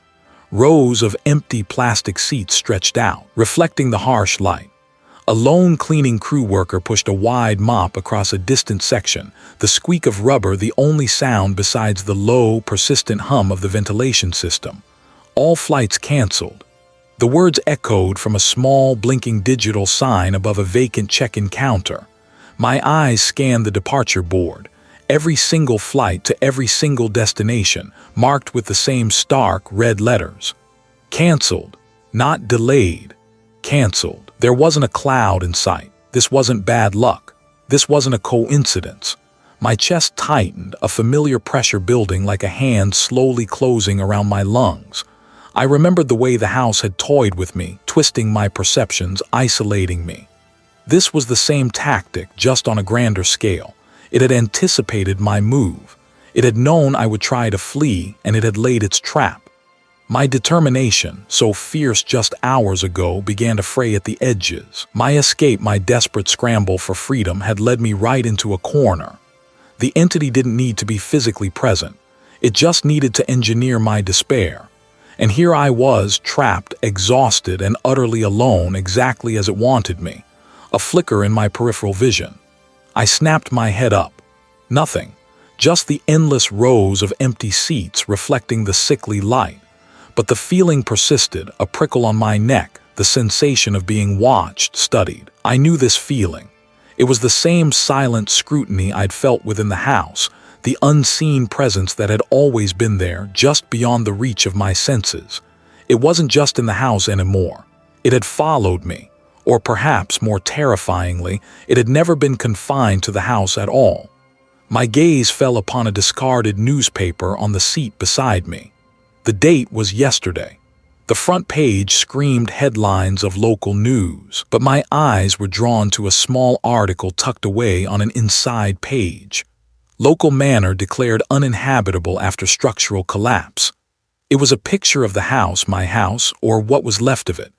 Rows of empty plastic seats stretched out, reflecting the harsh light. A lone cleaning crew worker pushed a wide mop across a distant section, the squeak of rubber the only sound besides the low, persistent hum of the ventilation system. All flights canceled. The words echoed from a small, blinking digital sign above a vacant check-in counter. My eyes scanned the departure board. Every single flight to every single destination, marked with the same stark red letters. Canceled, not delayed. Canceled. There wasn't a cloud in sight. This wasn't bad luck. This wasn't a coincidence. My chest tightened, a familiar pressure building like a hand slowly closing around my lungs. I remembered the way the house had toyed with me, twisting my perceptions, isolating me. This was the same tactic, just on a grander scale. It had anticipated my move. It had known I would try to flee, and it had laid its trap. My determination, so fierce just hours ago, began to fray at the edges. My escape, my desperate scramble for freedom, had led me right into a corner. The entity didn't need to be physically present. It just needed to engineer my despair. And here I was, trapped, exhausted, and utterly alone, exactly as it wanted me. A flicker in my peripheral vision. I snapped my head up. Nothing. Just the endless rows of empty seats reflecting the sickly light. But the feeling persisted, a prickle on my neck, the sensation of being watched, studied. I knew this feeling. It was the same silent scrutiny I'd felt within the house, the unseen presence that had always been there, just beyond the reach of my senses. It wasn't just in the house anymore. It had followed me, or perhaps, more terrifyingly, it had never been confined to the house at all. My gaze fell upon a discarded newspaper on the seat beside me. The date was yesterday. The front page screamed headlines of local news, but my eyes were drawn to a small article tucked away on an inside page. Local manor declared uninhabitable after structural collapse. It was a picture of the house, my house, or what was left of it.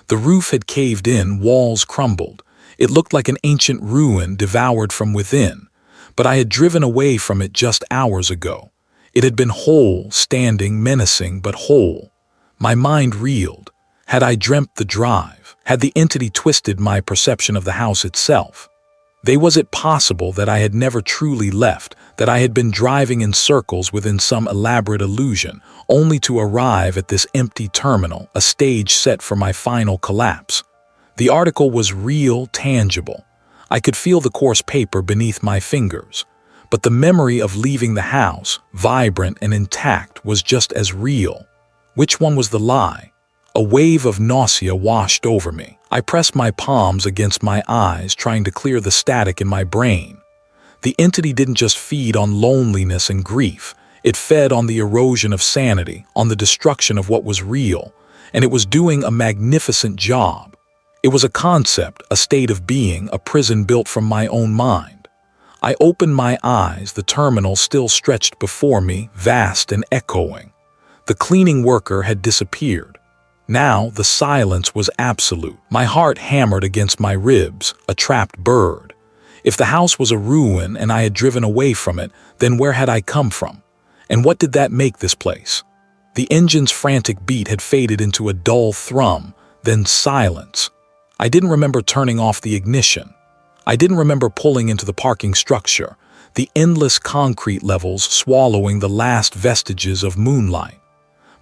The roof had caved in, walls crumbled. It looked like an ancient ruin devoured from within, but I had driven away from it just hours ago. It had been whole, standing, menacing, but whole. My mind reeled. Had I dreamt the drive? Had the entity twisted my perception of the house itself? Was it possible that I had never truly left, that I had been driving in circles within some elaborate illusion, only to arrive at this empty terminal, a stage set for my final collapse? The article was real, tangible. I could feel the coarse paper beneath my fingers. But the memory of leaving the house, vibrant and intact, was just as real. Which one was the lie? A wave of nausea washed over me. I pressed my palms against my eyes, trying to clear the static in my brain. The entity didn't just feed on loneliness and grief. It fed on the erosion of sanity, on the destruction of what was real, and it was doing a magnificent job. It was a concept, a state of being, a prison built from my own mind. I opened my eyes, the terminal still stretched before me, vast and echoing. The cleaning worker had disappeared. Now the silence was absolute. My heart hammered against my ribs, a trapped bird. If the house was a ruin and I had driven away from it, then where had I come from? And what did that make this place? The engine's frantic beat had faded into a dull thrum, then silence. I didn't remember turning off the ignition. I didn't remember pulling into the parking structure, the endless concrete levels swallowing the last vestiges of moonlight.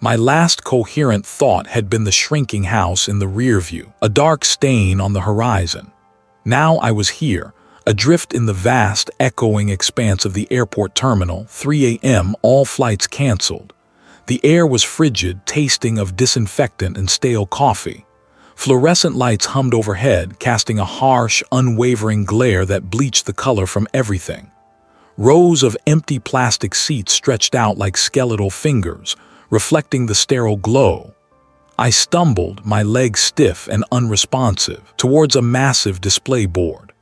My last coherent thought had been the shrinking house in the rear view, a dark stain on the horizon. Now I was here, adrift in the vast, echoing expanse of the airport terminal, 3 a.m., all flights canceled. The air was frigid, tasting of disinfectant and stale coffee. Fluorescent lights hummed overhead, casting a harsh, unwavering glare that bleached the color from everything. Rows of empty plastic seats stretched out like skeletal fingers, reflecting the sterile glow. I stumbled, my legs stiff and unresponsive, towards a massive display board.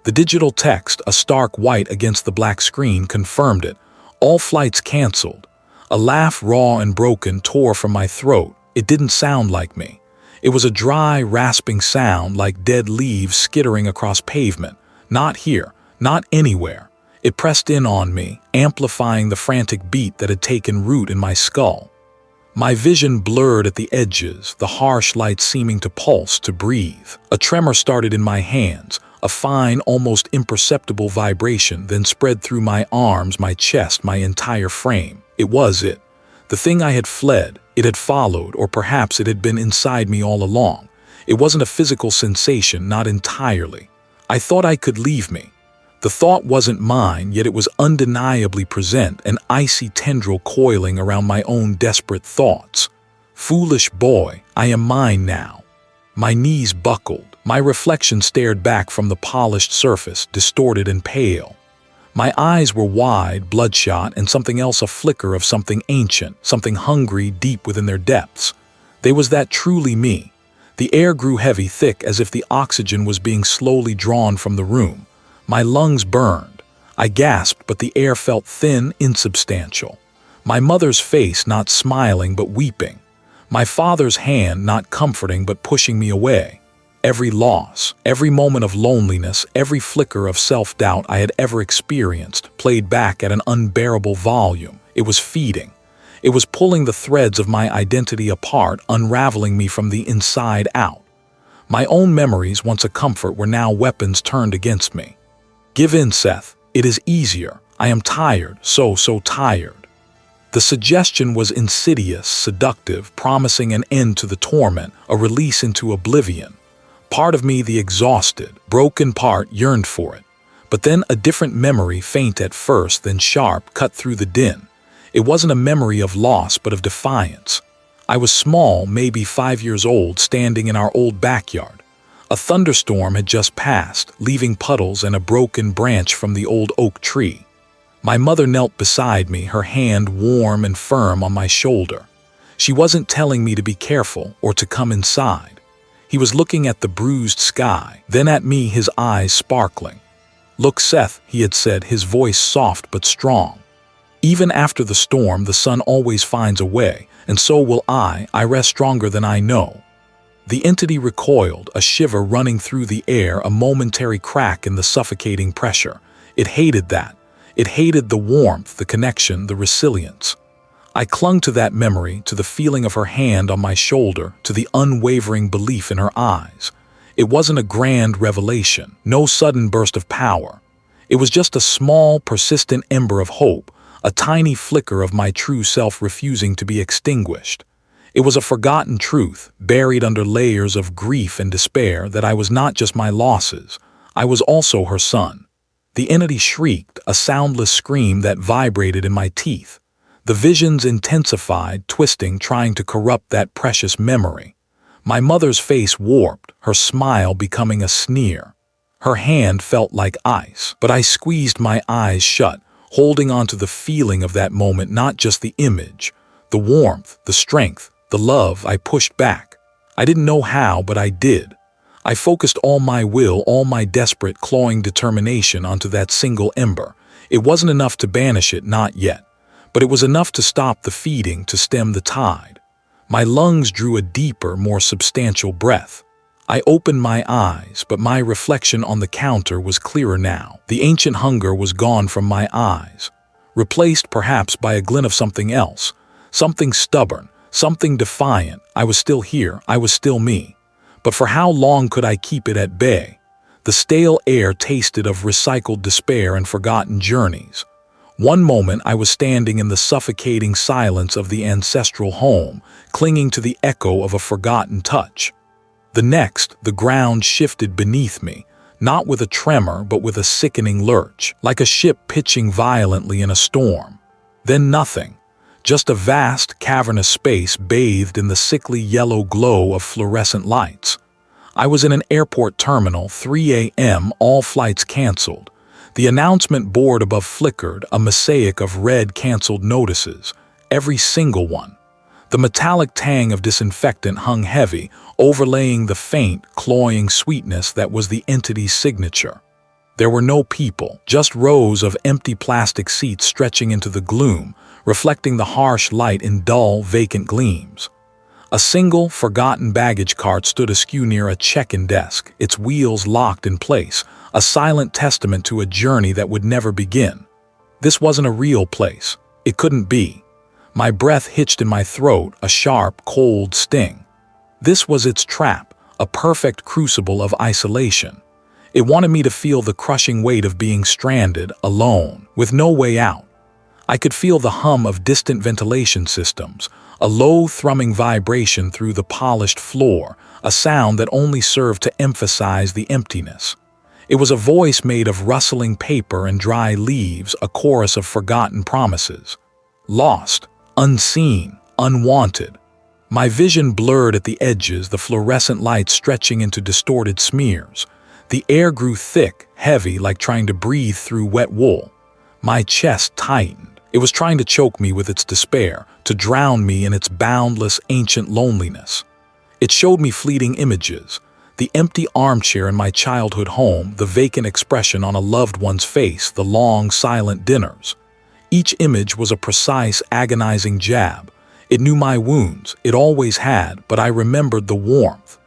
The digital text, a stark white against the black screen, confirmed it. All flights canceled. A laugh, raw and broken, tore from my throat. It didn't sound like me. It was a dry, rasping sound like dead leaves skittering across pavement. Not here, not anywhere. It pressed in on me, amplifying the frantic beat that had taken root in my skull. My vision blurred at the edges, the harsh light seeming to pulse, to breathe. A tremor started in my hands, a fine, almost imperceptible vibration, then spread through my arms, my chest, my entire frame. It was it. The thing I had fled, it had followed, or perhaps it had been inside me all along. It wasn't a physical sensation, not entirely. I thought I could leave me. The thought wasn't mine, yet it was undeniably present, an icy tendril coiling around my own desperate thoughts. Foolish boy, I am mine now. My knees buckled. My reflection stared back from the polished surface, distorted and pale. My eyes were wide, bloodshot, and something else a flicker of something ancient, something hungry deep within their depths. Was that truly me? The air grew heavy, thick, as if the oxygen was being slowly drawn from the room. My lungs burned. I gasped, but the air felt thin, insubstantial. My mother's face not smiling but weeping. My father's hand not comforting but pushing me away. Every loss, every moment of loneliness, every flicker of self-doubt I had ever experienced played back at an unbearable volume. It was feeding. It was pulling the threads of my identity apart, unraveling me from the inside out. My own memories, once a comfort, were now weapons turned against me. Give in, Seth. It is easier. I am tired, so tired. The suggestion was insidious, seductive, promising an end to the torment, a release into oblivion. Part of me, the exhausted, broken part, yearned for it. But then a different memory, faint at first, then sharp, cut through the din. It wasn't a memory of loss, but of defiance. I was small, maybe 5 years old, standing in our old backyard. A thunderstorm had just passed, leaving puddles and a broken branch from the old oak tree. My mother knelt beside me, her hand warm and firm on my shoulder. She wasn't telling me to be careful or to come inside. He was looking at the bruised sky, then at me, his eyes sparkling. "Look, Seth," he had said, his voice soft but strong. "Even after the storm, the sun always finds a way, and so will I rest stronger than I know." The entity recoiled, a shiver running through the air, a momentary crack in the suffocating pressure. It hated that. It hated the warmth, the connection, the resilience. I clung to that memory, to the feeling of her hand on my shoulder, to the unwavering belief in her eyes. It wasn't a grand revelation, no sudden burst of power. It was just a small, persistent ember of hope, a tiny flicker of my true self refusing to be extinguished. It was a forgotten truth, buried under layers of grief and despair, that I was not just my losses. I was also her son. The entity shrieked, a soundless scream that vibrated in my teeth. The visions intensified, twisting, trying to corrupt that precious memory. My mother's face warped, her smile becoming a sneer. Her hand felt like ice, but I squeezed my eyes shut, holding on to the feeling of that moment, not just the image. The warmth, the strength, the love. I pushed back. I didn't know how, but I did. I focused all my will, all my desperate, clawing determination onto that single ember. It wasn't enough to banish it, not yet. But it was enough to stop the feeding, to stem the tide. My lungs drew a deeper, more substantial breath. I opened my eyes, but my reflection on the counter was clearer now. The ancient hunger was gone from my eyes, replaced perhaps by a glint of something else, something stubborn, something defiant. I was still here, I was still me. But for how long could I keep it at bay? The stale air tasted of recycled despair and forgotten journeys. One moment I was standing in the suffocating silence of the ancestral home, clinging to the echo of a forgotten touch. The next, the ground shifted beneath me, not with a tremor but with a sickening lurch, like a ship pitching violently in a storm. Then nothing. Just a vast, cavernous space bathed in the sickly yellow glow of fluorescent lights. I was in an airport terminal, 3 a.m., all flights canceled. The announcement board above flickered, a mosaic of red canceled notices, every single one. The metallic tang of disinfectant hung heavy, overlaying the faint, cloying sweetness that was the entity's signature. There were no people, just rows of empty plastic seats stretching into the gloom, reflecting the harsh light in dull, vacant gleams. A single, forgotten baggage cart stood askew near a check-in desk, its wheels locked in place, a silent testament to a journey that would never begin. This wasn't a real place. It couldn't be. My breath hitched in my throat, a sharp, cold sting. This was its trap, a perfect crucible of isolation. It wanted me to feel the crushing weight of being stranded, alone, with no way out. I could feel the hum of distant ventilation systems, a low thrumming vibration through the polished floor, a sound that only served to emphasize the emptiness. It was a voice made of rustling paper and dry leaves, a chorus of forgotten promises. Lost, unseen, unwanted. My vision blurred at the edges, the fluorescent light stretching into distorted smears. The air grew thick, heavy, like trying to breathe through wet wool. My chest tightened. It was trying to choke me with its despair, to drown me in its boundless, ancient loneliness. It showed me fleeting images, The empty armchair in my childhood home, the vacant expression on a loved one's face, the long, silent dinners. Each image was a precise, agonizing jab. It knew my wounds, it always had, but I remembered the warmth.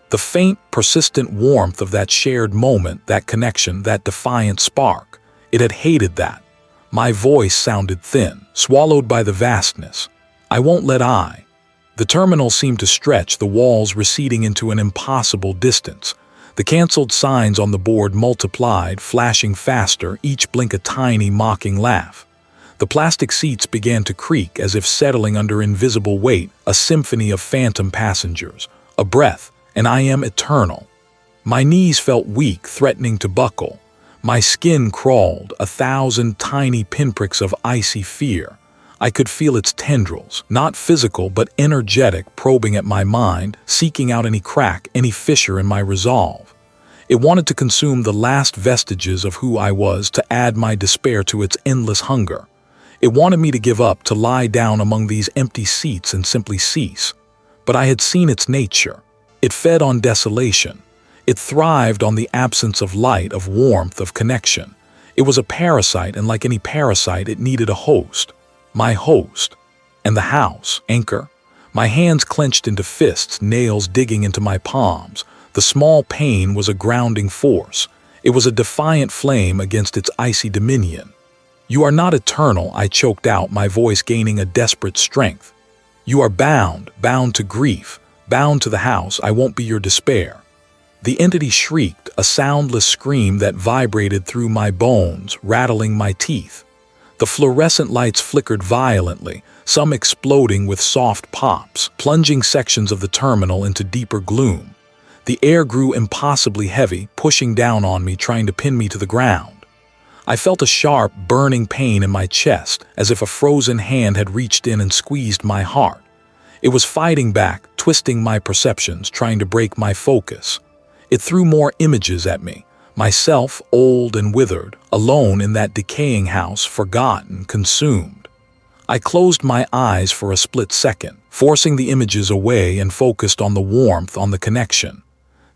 The faint, persistent warmth of that shared moment, that connection, that defiant spark. It had hated that. My voice sounded thin, swallowed by the vastness. I won't let I. The terminal seemed to stretch, the walls receding into an impossible distance. The canceled signs on the board multiplied, flashing faster, each blink a tiny, mocking laugh. The plastic seats began to creak as if settling under invisible weight, a symphony of phantom passengers. A breath, and I am eternal. My knees felt weak, threatening to buckle. My skin crawled, 1,000 tiny pinpricks of icy fear. I could feel its tendrils, not physical but energetic, probing at my mind, seeking out any crack, any fissure in my resolve. It wanted to consume the last vestiges of who I was, to add my despair to its endless hunger. It wanted me to give up, to lie down among these empty seats and simply cease. But I had seen its nature. It fed on desolation. It thrived on the absence of light, of warmth, of connection. It was a parasite, and like any parasite, it needed a host. My host. And the house, anchor. My hands clenched into fists, nails digging into my palms. The small pain was a grounding force. It was a defiant flame against its icy dominion. "You are not eternal," I choked out, my voice gaining a desperate strength. "You are bound, bound to grief, bound to the house. I won't be your despair." The entity shrieked, a soundless scream that vibrated through my bones, rattling my teeth. The fluorescent lights flickered violently, some exploding with soft pops, plunging sections of the terminal into deeper gloom. The air grew impossibly heavy, pushing down on me, trying to pin me to the ground. I felt a sharp, burning pain in my chest, as if a frozen hand had reached in and squeezed my heart. It was fighting back, twisting my perceptions, trying to break my focus. It threw more images at me. Myself, old and withered, alone in that decaying house, forgotten, consumed. I closed my eyes for a split second, forcing the images away, and focused on the warmth, on the connection.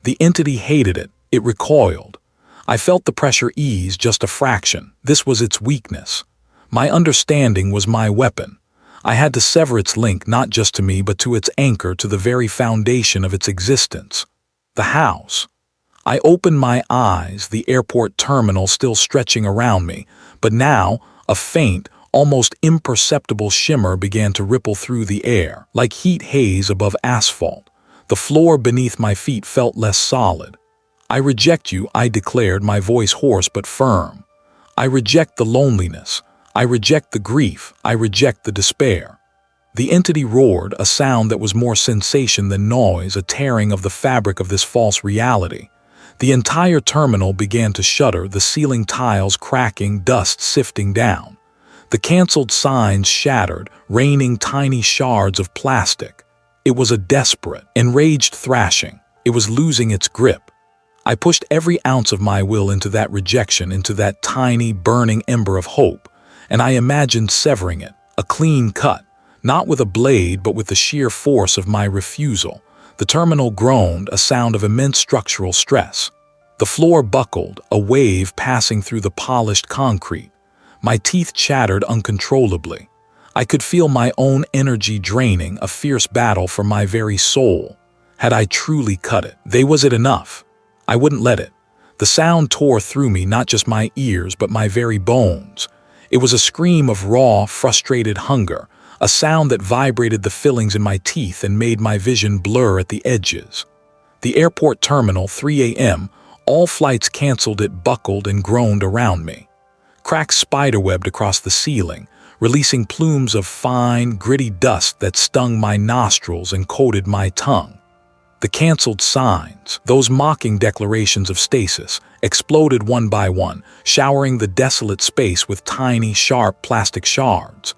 The entity hated it. It recoiled. I felt the pressure ease just a fraction. This was its weakness. My understanding was my weapon. I had to sever its link, not just to me, but to its anchor, to the very foundation of its existence. The house. I opened my eyes, the airport terminal still stretching around me, but now a faint, almost imperceptible shimmer began to ripple through the air, like heat haze above asphalt. The floor beneath my feet felt less solid. "I reject you," I declared, my voice hoarse but firm. "I reject the loneliness. I reject the grief. I reject the despair." The entity roared, a sound that was more sensation than noise, a tearing of the fabric of this false reality. The entire terminal began to shudder, the ceiling tiles cracking, dust sifting down. The canceled signs shattered, raining tiny shards of plastic. It was a desperate, enraged thrashing. It was losing its grip. I pushed every ounce of my will into that rejection, into that tiny, burning ember of hope, and I imagined severing it, a clean cut, not with a blade but with the sheer force of my refusal. The terminal groaned, a sound of immense structural stress. The floor buckled, a wave passing through the polished concrete. My teeth chattered uncontrollably. I could feel my own energy draining, a fierce battle for my very soul. Had I truly cut it? Was it enough? I wouldn't let it. The sound tore through me, not just my ears, but my very bones. It was a scream of raw, frustrated hunger, a sound that vibrated the fillings in my teeth and made my vision blur at the edges. The airport terminal, 3 a.m., all flights canceled. It buckled and groaned around me. Cracks spiderwebbed across the ceiling, releasing plumes of fine, gritty dust that stung my nostrils and coated my tongue. The canceled signs, those mocking declarations of stasis, exploded one by one, showering the desolate space with tiny, sharp plastic shards.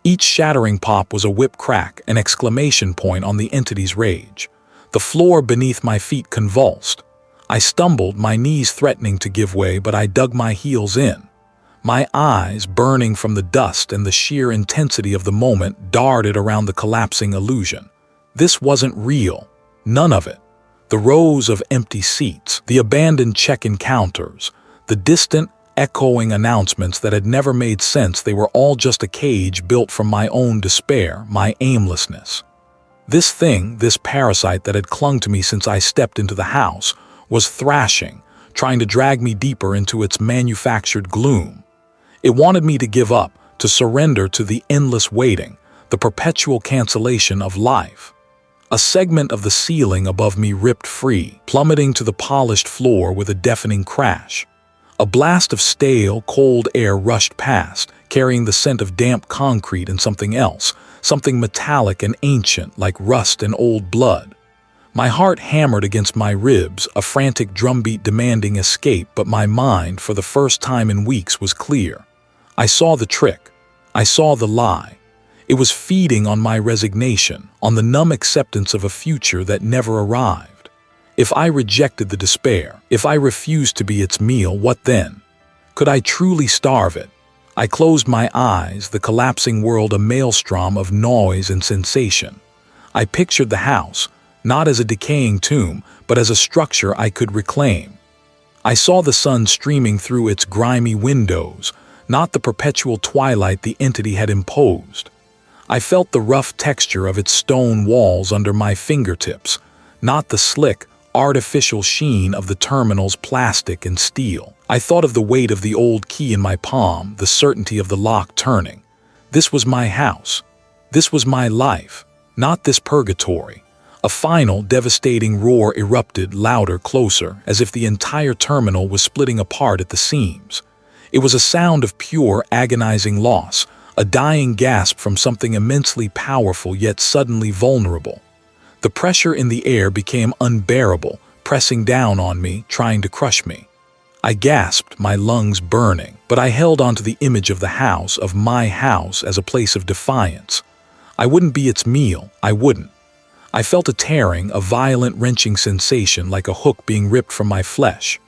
Each shattering pop was a whip crack, an exclamation point on the entity's rage. The floor beneath my feet convulsed. I stumbled, my knees threatening to give way, but I dug my heels in. My eyes, burning from the dust and the sheer intensity of the moment, darted around the collapsing illusion. This wasn't real. None of it. The rows of empty seats, the abandoned check-in counters, the distant, echoing announcements that had never made sense, they were all just a cage built from my own despair, my aimlessness. This thing, this parasite that had clung to me since I stepped into the house, was thrashing, trying to drag me deeper into its manufactured gloom. It wanted me to give up, to surrender to the endless waiting, the perpetual cancellation of life. A segment of the ceiling above me ripped free, plummeting to the polished floor with a deafening crash. A blast of stale, cold air rushed past, carrying the scent of damp concrete and something else, something metallic and ancient like rust and old blood. My heart hammered against my ribs, a frantic drumbeat demanding escape, but my mind, for the first time in weeks, was clear. I saw the trick. I saw the lie. It was feeding on my resignation, on the numb acceptance of a future that never arrived. If I rejected the despair, if I refused to be its meal, what then? Could I truly starve it? I closed my eyes, the collapsing world a maelstrom of noise and sensation. I pictured the house, not as a decaying tomb, but as a structure I could reclaim. I saw the sun streaming through its grimy windows, not the perpetual twilight the entity had imposed. I felt the rough texture of its stone walls under my fingertips, not the slick, artificial sheen of the terminal's plastic and steel. I thought of the weight of the old key in my palm, the certainty of the lock turning. This was my house. This was my life, not this purgatory. A final, devastating roar erupted, louder, closer, as if the entire terminal was splitting apart at the seams. It was a sound of pure, agonizing loss, a dying gasp from something immensely powerful yet suddenly vulnerable. The pressure in the air became unbearable, pressing down on me, trying to crush me. I gasped, my lungs burning, but I held onto the image of the house, of my house, as a place of defiance. I wouldn't be its meal, I wouldn't. I felt a tearing, a violent, wrenching sensation like a hook being ripped from my flesh.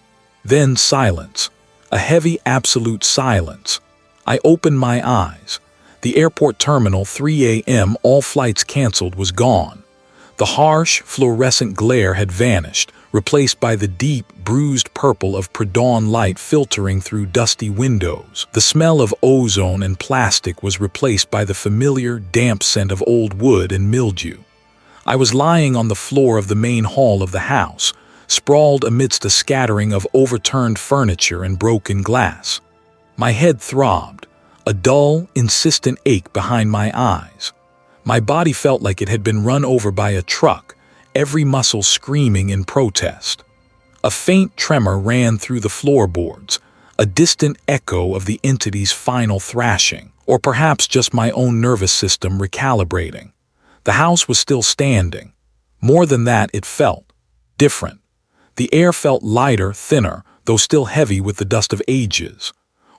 Then silence, a heavy, absolute silence. I opened my eyes. The airport terminal, 3 a.m., all flights canceled, was gone. The harsh, fluorescent glare had vanished, replaced by the deep, bruised purple of pre-dawn light filtering through dusty windows. The smell of ozone and plastic was replaced by the familiar, damp scent of old wood and mildew. I was lying on the floor of the main hall of the house, sprawled amidst a scattering of overturned furniture and broken glass. My head throbbed, a dull, insistent ache behind my eyes. My body felt like it had been run over by a truck, every muscle screaming in protest. A faint tremor ran through the floorboards, a distant echo of the entity's final thrashing, or perhaps just my own nervous system recalibrating. The house was still standing. More than that, it felt different. The air felt lighter, thinner, though still heavy with the dust of ages.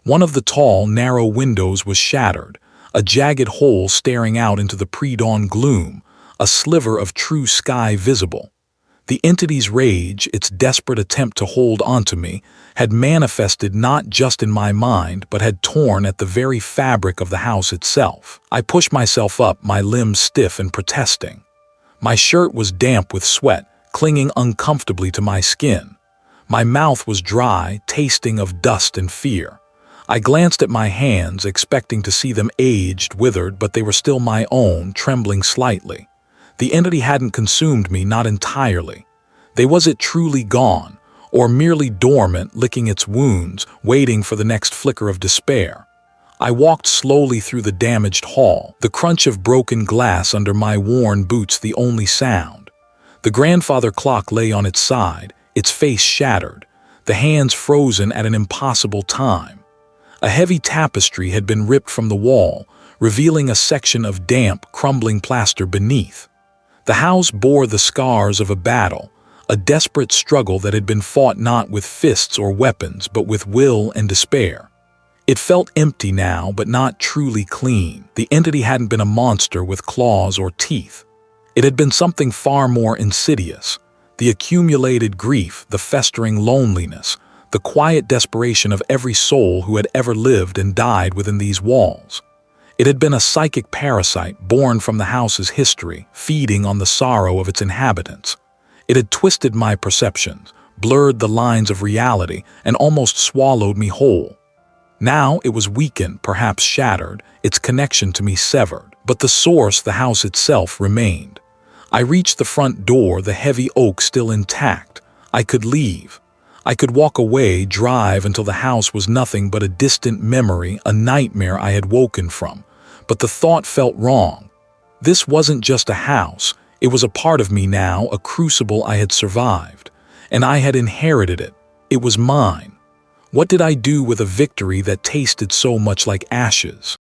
One of the tall, narrow windows was shattered, a jagged hole staring out into the pre-dawn gloom, a sliver of true sky visible. The entity's rage, its desperate attempt to hold onto me, had manifested not just in my mind, but had torn at the very fabric of the house itself. I pushed myself up, my limbs stiff and protesting. My shirt was damp with sweat, clinging uncomfortably to my skin. My mouth was dry, tasting of dust and fear. I glanced at my hands, expecting to see them aged, withered, but they were still my own, trembling slightly. The entity hadn't consumed me, not entirely. Was it truly gone, or merely dormant, licking its wounds, waiting for the next flicker of despair? I walked slowly through the damaged hall, the crunch of broken glass under my worn boots the only sound. The grandfather clock lay on its side, its face shattered, the hands frozen at an impossible time. A heavy tapestry had been ripped from the wall, revealing a section of damp, crumbling plaster beneath. The house bore the scars of a battle, a desperate struggle that had been fought not with fists or weapons, but with will and despair. It felt empty now, but not truly clean. The entity hadn't been a monster with claws or teeth. It had been something far more insidious. The accumulated grief, the festering loneliness, the quiet desperation of every soul who had ever lived and died within these walls. It had been a psychic parasite born from the house's history, feeding on the sorrow of its inhabitants. It had twisted my perceptions, blurred the lines of reality, and almost swallowed me whole. Now it was weakened, perhaps shattered, its connection to me severed, but the source, the house itself, remained. I reached the front door, the heavy oak still intact. I could leave. I could walk away, drive until the house was nothing but a distant memory, a nightmare I had woken from. But the thought felt wrong. This wasn't just a house. It was a part of me now, a crucible I had survived. And I had inherited it. It was mine. What did I do with a victory that tasted so much like ashes?